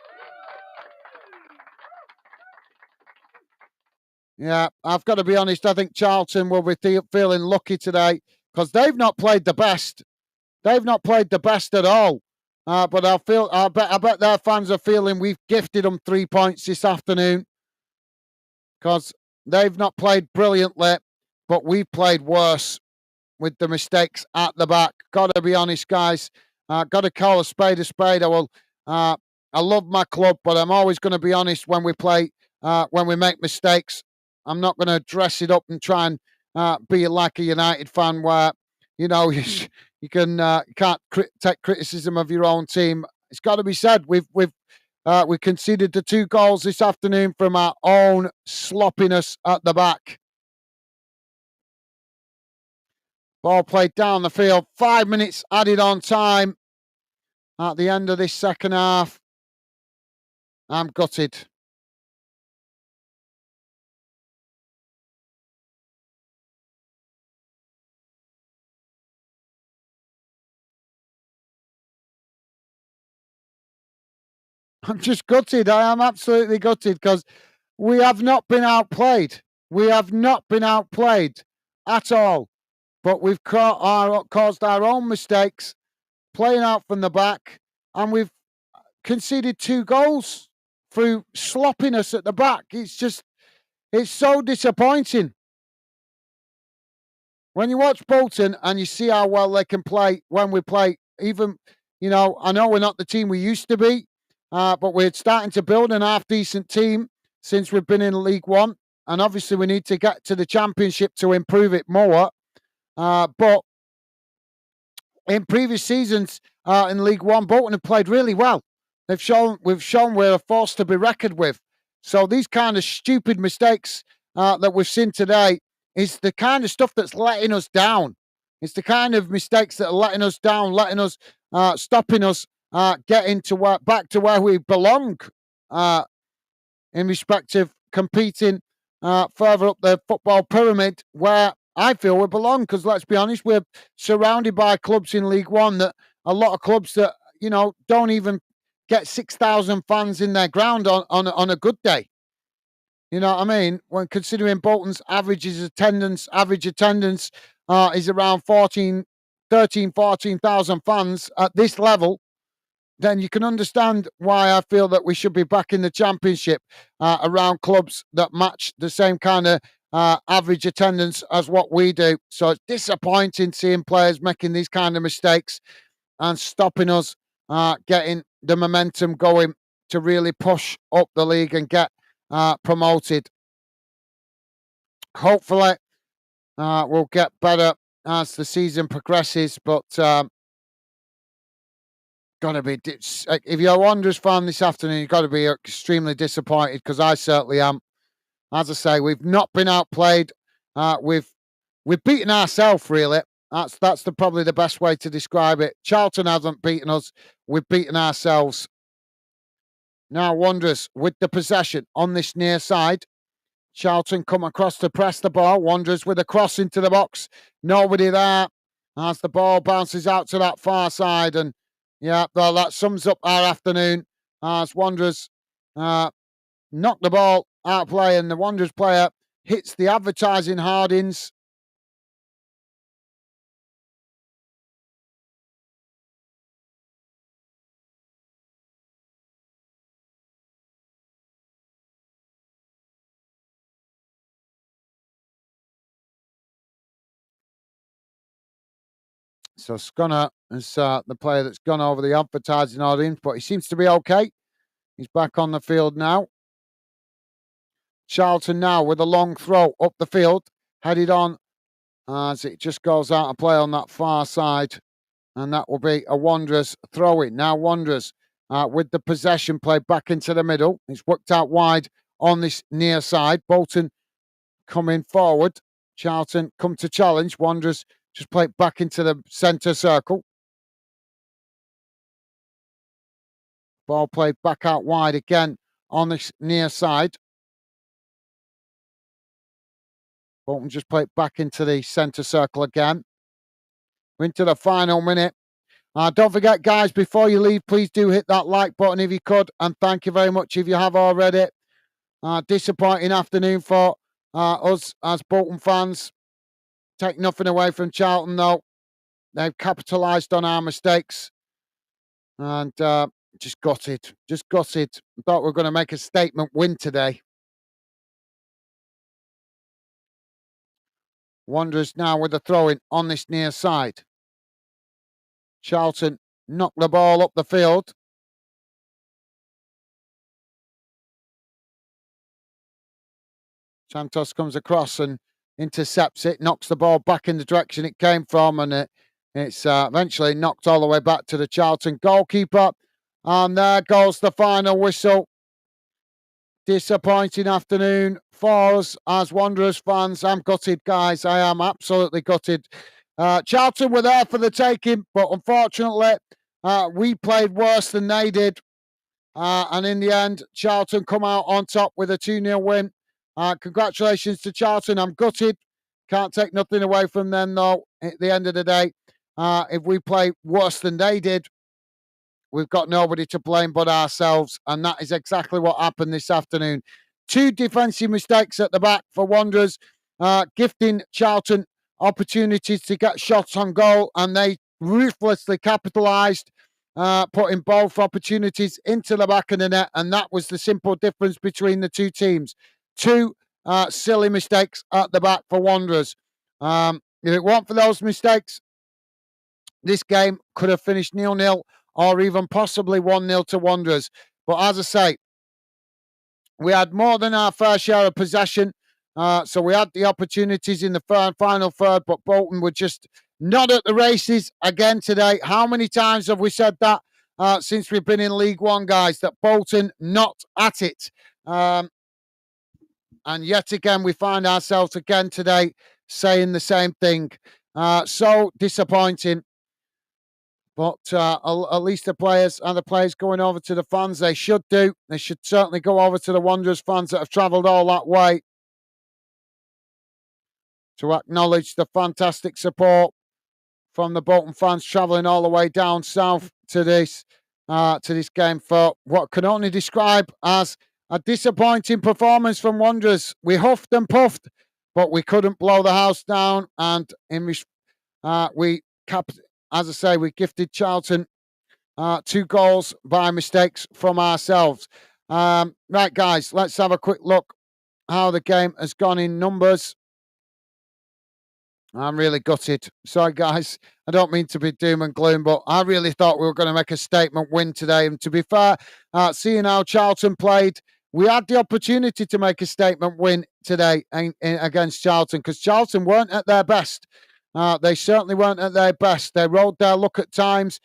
Speaker 1: Yeah, I've got to be honest. I think Charlton will be feeling lucky today because they've not played the best. They've not played the best at all. But I bet their fans are feeling we've gifted them 3 points this afternoon because they've not played brilliantly, but we've played worse with the mistakes at the back. Got to be honest, guys. Got to call a spade a spade. I love my club, but I'm always going to be honest when we play, when we make mistakes. I'm not going to dress it up and try and be like a United fan where, you know, you can't take criticism of your own team. It's got to be said. We conceded the 2 goals this afternoon from our own sloppiness at the back. Ball played down the field. 5 minutes added on time at the end of this second half. I'm gutted. I'm just gutted. I am absolutely gutted because we have not been outplayed. We have not been outplayed at all. But we've caused our own mistakes, playing out from the back, and we've conceded 2 goals through sloppiness at the back. It's so disappointing. When you watch Bolton and you see how well they can play when we play, even, you know, I know we're not the team we used to be, but we're starting to build an half-decent team since we've been in League One. And obviously we need to get to the Championship to improve it more. But in previous seasons in League One, Bolton have played really well. We've shown we're a force to be reckoned with. So these kind of stupid mistakes that we've seen today is the kind of stuff that's letting us down. It's the kind of mistakes that are letting us down, stopping us getting back to where we belong in respect of competing further up the football pyramid, where I feel we belong. Because let's be honest, we're surrounded by clubs in League One that a lot of clubs that, you know, don't even get 6,000 fans in their ground on a good day. You know what I mean? When considering Bolton's average attendance is around 14,000 fans at this level. then you can understand why I feel that we should be back in the Championship around clubs that match the same kind of average attendance as what we do. So it's disappointing seeing players making these kind of mistakes and stopping us getting the momentum going to really push up the league and get promoted. Hopefully, we'll get better as the season progresses, but gotta be. If you're a Wanderers fan this afternoon, you've got to be extremely disappointed because I certainly am. As I say, we've not been outplayed. We've beaten ourselves really. That's probably the best way to describe it. Charlton hasn't beaten us. We've beaten ourselves. Now Wanderers with the possession on this near side. Charlton come across to press the ball. Wanderers with a cross into the box. Nobody there as the ball bounces out to that far side. And yeah, well, that sums up our afternoon as Wanderers knock the ball out of play and the Wanderers player hits the advertising hardings. So Scunner is the player that's gone over the advertising audience, but he seems to be okay. He's back on the field now. Charlton now with a long throw up the field, headed on as it just goes out of play on that far side. And that will be a Wanderers throw-in. Now Wanderers with the possession played back into the middle. It's worked out wide on this near side. Bolton coming forward. Charlton come to challenge. Wanderers just play it back into the centre circle. Ball played back out wide again on this near side. Bolton just play it back into the centre circle again. We're into the final minute. Don't forget, guys, before you leave, please do hit that like button if you could. And thank you very much if you have already. Disappointing afternoon for us as Bolton fans. Take nothing away from Charlton, though. They've capitalised on our mistakes. And just gutted. Just gutted. Thought we were going to make a statement win today. Wanderers now with the throw-in on this near side. Charlton knock the ball up the field. Santos comes across and intercepts it, knocks the ball back in the direction it came from, and it's eventually knocked all the way back to the Charlton goalkeeper. And there goes the final whistle. Disappointing afternoon for us as Wanderers fans. I'm gutted, guys. I am absolutely gutted. Charlton were there for the taking, but unfortunately, we played worse than they did. And in the end, Charlton come out on top with a 2-0 win. Congratulations to Charlton. I'm gutted. Can't take nothing away from them, though. At the end of the day, if we play worse than they did, we've got nobody to blame but ourselves. And that is exactly what happened this afternoon. 2 defensive mistakes at the back for Wanderers, gifting Charlton opportunities to get shots on goal, and they ruthlessly capitalised, putting both opportunities into the back of the net, and that was the simple difference between the 2 teams. 2 silly mistakes at the back for Wanderers. If it weren't for those mistakes, this game could have finished 0-0 or even possibly 1-0 to Wanderers. But as I say, we had more than our fair share of possession. So we had the opportunities in the final third, but Bolton were just not at the races again today. How many times have we said that since we've been in League One, guys, that Bolton not at it? And yet again, we find ourselves again today saying the same thing. So disappointing. But at least the players going over to the fans. They should do. They should certainly go over to the Wanderers fans that have travelled all that way to acknowledge the fantastic support from the Bolton fans travelling all the way down south to this game for what can only describe as a disappointing performance from Wanderers. We huffed and puffed, but we couldn't blow the house down. And as I say, we gifted Charlton 2 goals by mistakes from ourselves. Right, guys, let's have a quick look how the game has gone in numbers. I'm really gutted. Sorry, guys. I don't mean to be doom and gloom, but I really thought we were going to make a statement win today. And to be fair, seeing how Charlton played, we had the opportunity to make a statement win today against Charlton because Charlton weren't at their best. They certainly weren't at their best. They rode their luck at times,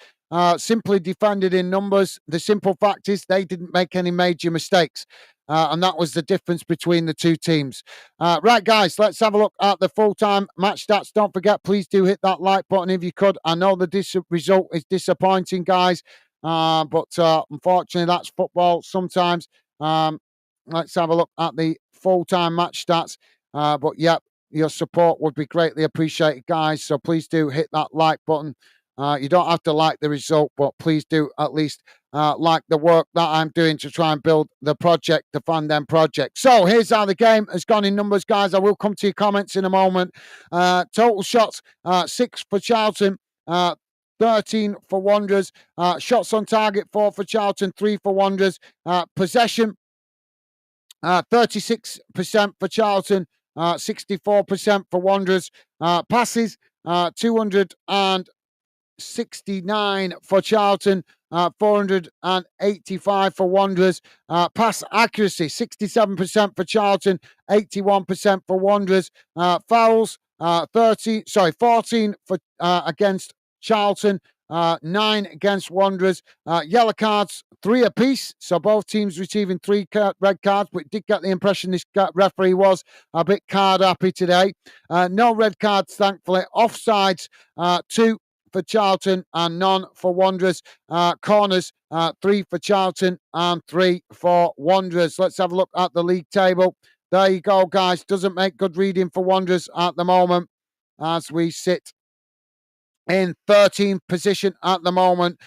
Speaker 1: simply defended in numbers. The simple fact is they didn't make any major mistakes. And that was the difference between the two teams. Right, guys, let's have a look at the full-time match stats. Don't forget, please do hit that like button if you could. I know the result is disappointing, guys, but unfortunately, that's football sometimes. Let's have a look at the full-time match stats. But, yeah, your support would be greatly appreciated, guys. So please do hit that like button. You don't have to like the result, but please do at least like the work that I'm doing to try and build the project, the Fan Dem project. So here's how the game has gone in numbers, guys. I will come to your comments in a moment. Total shots, 6 for Charlton, 13 for Wanderers. Shots on target, 4 for Charlton, 3 for Wanderers. Possession, 36% for Charlton, 64% for Wanderers. Passes, 269 for Charlton, 485 for Wanderers. Pass accuracy, 67% for Charlton, 81% for Wanderers. Fouls, 14 for against Charlton, 9 against Wanderers. Yellow cards, 3 apiece. So both teams receiving 3 red cards, but did get the impression this referee was a bit card happy today. No red cards, thankfully. Offsides, 2 for Charlton and none for Wanderers. Corners, 3 for Charlton and 3 for Wanderers. Let's have a look at the league table. There you go, guys. Doesn't make good reading for Wanderers at the moment as we sit in 13th position at the moment.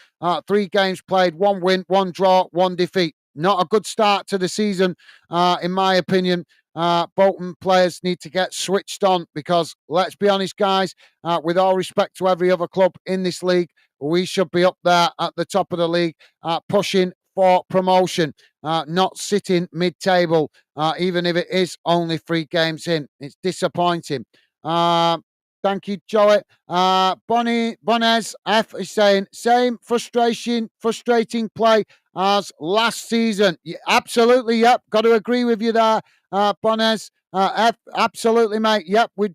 Speaker 1: 3 games played, 1 win, 1 draw, 1 defeat. Not a good start to the season, in my opinion. Bolton players need to get switched on because, let's be honest, guys, with all respect to every other club in this league, we should be up there at the top of the league, pushing for promotion, not sitting mid-table, even if it is only 3 games in. It's disappointing. Thank you, Joey. Bonez F is saying, same frustrating play as last season. Yeah, absolutely, yep. Got to agree with you there, Bonez. F, absolutely, mate. Yep, we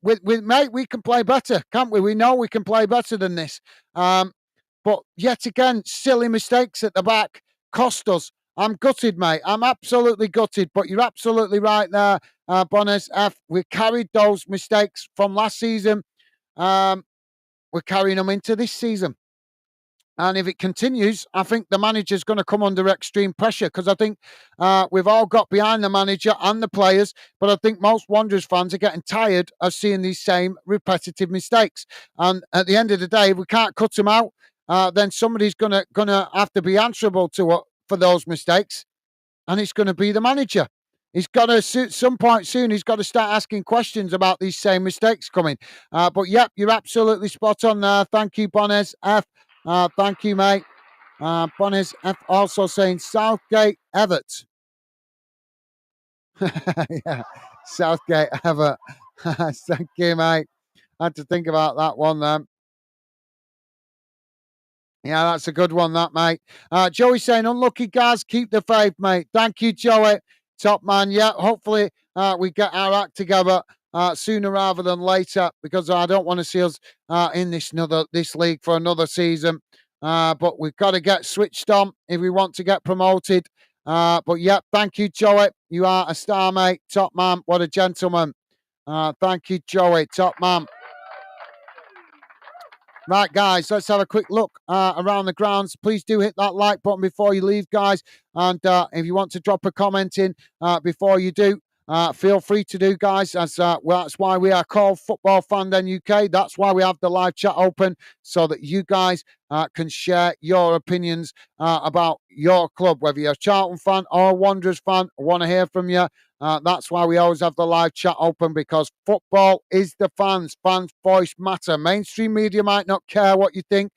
Speaker 1: mate, we can play better, can't we? We know we can play better than this. But yet again, silly mistakes at the back cost us. I'm gutted, mate. I'm absolutely gutted. But you're absolutely right there, Bonnes F. We carried those mistakes from last season. We're carrying them into this season. And if it continues, I think the manager's going to come under extreme pressure because I think we've all got behind the manager and the players. But I think most Wanderers fans are getting tired of seeing these same repetitive mistakes. And at the end of the day, if we can't cut them out, then somebody's gonna have to be answerable to for those mistakes, and it's going to be the manager. He's got to, at some point soon, he's got to start asking questions about these same mistakes coming. But yep, you're absolutely spot on there. Thank you, Bonnes F. Thank you, mate. Bonnes F also saying Southgate Everett. Yeah, Southgate Everett. Thank you, mate. I had to think about that one then. Yeah, that's a good one, that, mate. Joey saying, unlucky guys, keep the faith, mate. Thank you, Joey. Top man. Yeah, hopefully we get our act together sooner rather than later because I don't want to see us in this league for another season. But we've got to get switched on if we want to get promoted. But yeah, thank you, Joey. You are a star, mate. Top man. What a gentleman. Thank you, Joey. Top man. Right, guys, let's have a quick look around the grounds. Please do hit that like button before you leave, guys. And if you want to drop a comment in before you do, feel free to do, guys. As that's why we are called Football Fan Den UK. That's why we have the live chat open so that you guys can share your opinions about your club, whether you're a Charlton fan or a Wanderers fan. I want to hear from you. That's why we always have the live chat open, because football is the fans. Fans' voice matter. Mainstream media might not care what you think.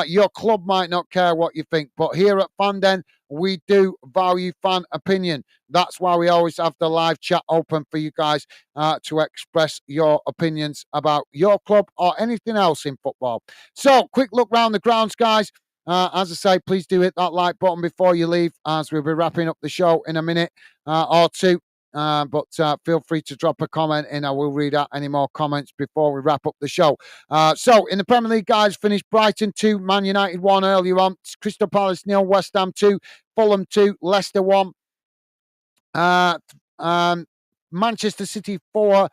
Speaker 1: Your club might not care what you think. But here at Fanden, we do value fan opinion. That's why we always have the live chat open for you guys to express your opinions about your club or anything else in football. So, quick look round the grounds, guys. As I say, please do hit that like button before you leave, as we'll be wrapping up the show in a minute or two. But feel free to drop a comment in. I will read out any more comments before we wrap up the show. So, in the Premier League, guys, finished Brighton 2, Man United 1 earlier on. Crystal Palace 0, West Ham 2, Fulham 2, Leicester 1. Manchester City 4,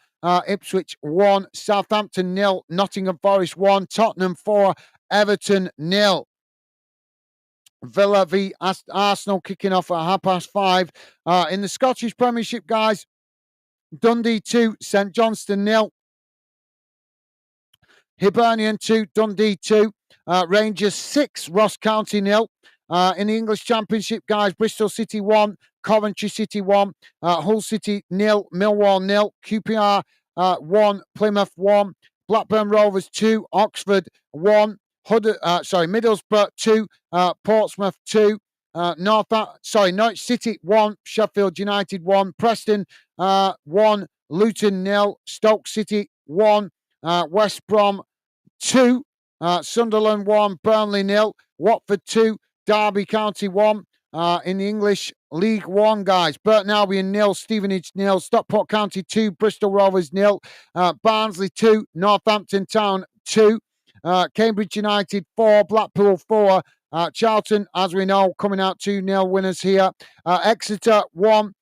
Speaker 1: Ipswich 1, Southampton 0, Nottingham Forest 1, Tottenham 4, Everton 0. Villa v Arsenal kicking off at 5:30. In the Scottish Premiership, guys, Dundee 2, St Johnstone 0, Hibernian 2, Dundee 2, Rangers 6, Ross County 0. In the English Championship, guys, Bristol City 1, Coventry City 1, Hull City 0, Millwall 0, QPR 1, Plymouth 1, Blackburn Rovers 2, Oxford 1, Middlesbrough 2, Portsmouth 2, Norwich City 1, Sheffield United 1, Preston 1, Luton 0, Stoke City 1, West Brom 2, Sunderland 1, Burnley 0, Watford 2, Derby County 1. In the English League 1, guys, Burton Albion 0, Stevenage 0, Stockport County 2, Bristol Rovers 0, Barnsley 2, Northampton Town 2, Cambridge United 4, Blackpool 4, Charlton, as we know, coming out 2-0 winners here. Exeter 1,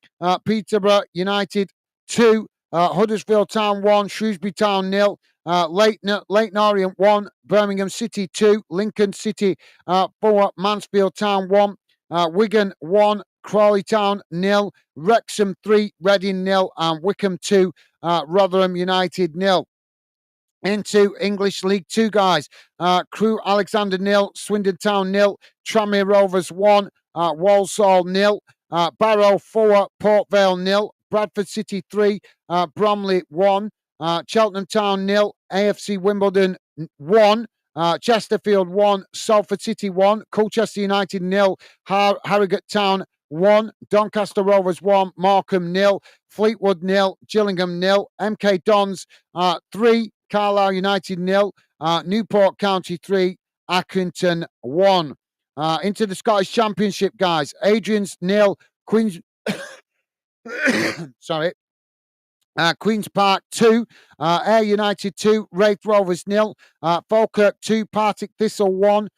Speaker 1: Peterborough United 2, Huddersfield Town 1, Shrewsbury Town 0, Leyton Orient 1, Birmingham City 2, Lincoln City 4, Mansfield Town 1, Wigan 1, Crawley Town 0, Wrexham 3, Reading 0, and Wycombe 2, Rotherham United 0. Into English League 2, guys. Crewe Alexander 0, Swindon Town 0, Tranmere Rovers 1, Walsall 0, Barrow 4, Port Vale 0, Bradford City 3, Bromley 1, Cheltenham Town 0, AFC Wimbledon 1, Chesterfield 1, Salford City 1, Colchester United 0, Harrogate Town 1, Doncaster Rovers 1, Morecambe 0, Fleetwood 0, Gillingham 0, MK Dons 3, Carlisle United 0, Newport County 3, Accrington 1. Into the Scottish Championship, guys. Adrian's 0, Queen's Queen's Park 2, Ayr United 2, Wraith Rovers 0, Falkirk 2, Partick Thistle 1,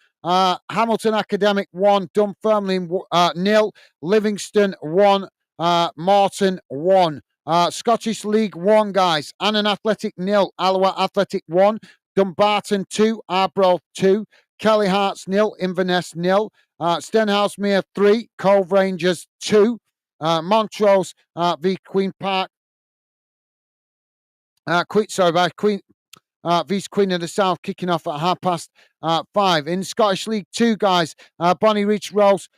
Speaker 1: Hamilton Academic 1, Dunfermline 0, Livingston 1, Morton 1. Scottish League 1, guys. Annan Athletic 0, Alloa Athletic 1, Dumbarton 2, Arbroath 2, Kelly Hearts 0, Inverness 0, Stenhousemuir 3, Cove Rangers 2, Montrose v Queen Park. V's Queen of the South kicking off at 5:30. In Scottish League 2, guys, Bonnie Reach Rose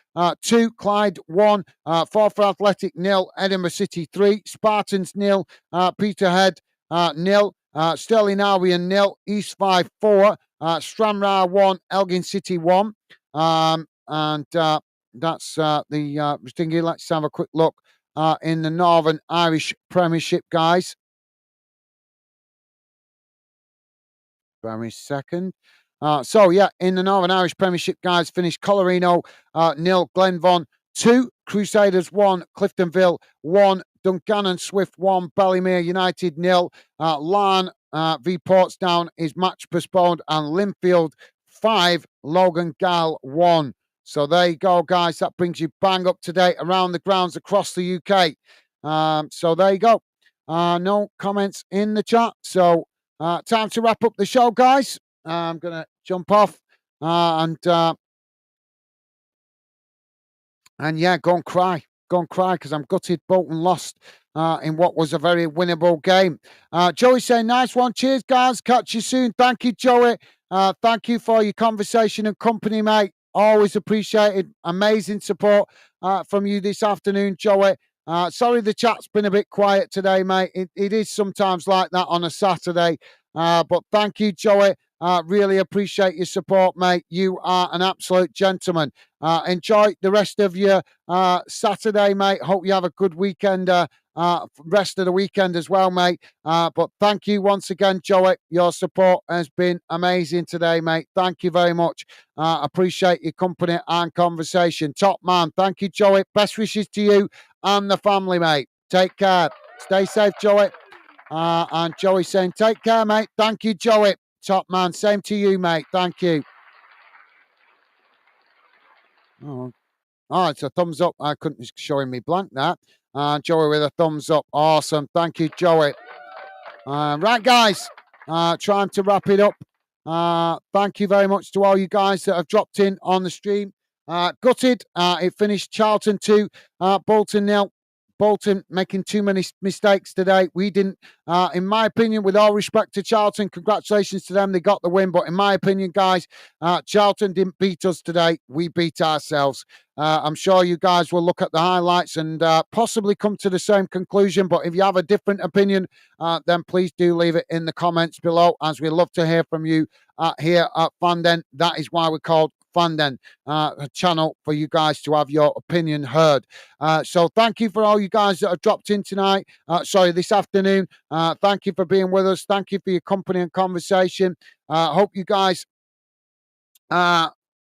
Speaker 1: 2, Clyde 1, Forfar Athletic 0, Edinburgh City 3, Spartans 0, Peterhead 0, Stirling Albion 0, East 5 4, Stranraer 1, Elgin City 1. And that's the thingy. Let's have a quick look in the Northern Irish Premiership, guys. Very second. So, yeah, in the Northern Irish Premiership, guys, finished Colorino 0, Glenvaughan 2, Crusaders 1, Cliftonville 1, Dungannon Swift 1, Ballymere United 0, Larne v Portsdown is match postponed, and Linfield 5, Logan Gal 1. So there you go, guys. That brings you bang up to date around the grounds across the UK. So there you go. No comments in the chat. So time to wrap up the show, guys. I'm going to jump off and yeah, go and cry. Go and cry, because I'm gutted Bolton lost in what was a very winnable game. Joey saying, nice one. Cheers, guys. Catch you soon. Thank you, Joey. Thank you for your conversation and company, mate. Always appreciated. Amazing support from you this afternoon, Joey. Sorry the chat's been a bit quiet today, mate. It is sometimes like that on a Saturday. But thank you, Joey. Really appreciate your support, mate. You are an absolute gentleman. Enjoy the rest of your Saturday, mate. Hope you have a good weekend, rest of the weekend as well, mate. But thank you once again, Joey. Your support has been amazing today, mate. Thank you very much. Appreciate your company and conversation. Top man. Thank you, Joey. Best wishes to you and the family, mate. Take care. Stay safe, Joey. And Joey saying, take care, mate. Thank you, Joey. Top man. Same to you, mate. Thank you. Oh, it's a thumbs up. I couldn't it's showing me blank that. Joey with a thumbs up. Awesome. Thank you, Joey. Right, guys. Trying to wrap it up. Thank you very much to all you guys that have dropped in on the stream. Gutted. It finished Charlton 2, Bolton 0. Bolton making too many mistakes today. We didn't, in my opinion, with all respect to Charlton, congratulations to them. They got the win. But in my opinion, guys, Charlton didn't beat us today. We beat ourselves. I'm sure you guys will look at the highlights and possibly come to the same conclusion. But if you have a different opinion, then please do leave it in the comments below, as we love to hear from you here at Fanden. That is why we're called Fanden, a channel for you guys to have your opinion heard. So thank you for all you guys that have dropped in tonight. This afternoon. Thank you for being with us. Thank you for your company and conversation. Hope you guys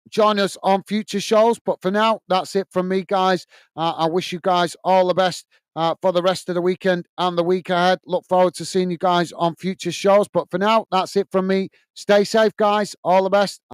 Speaker 1: join us on future shows. But for now, that's it from me, guys. I wish you guys all the best for the rest of the weekend and the week ahead. Look forward to seeing you guys on future shows. But for now, that's it from me. Stay safe, guys. All the best.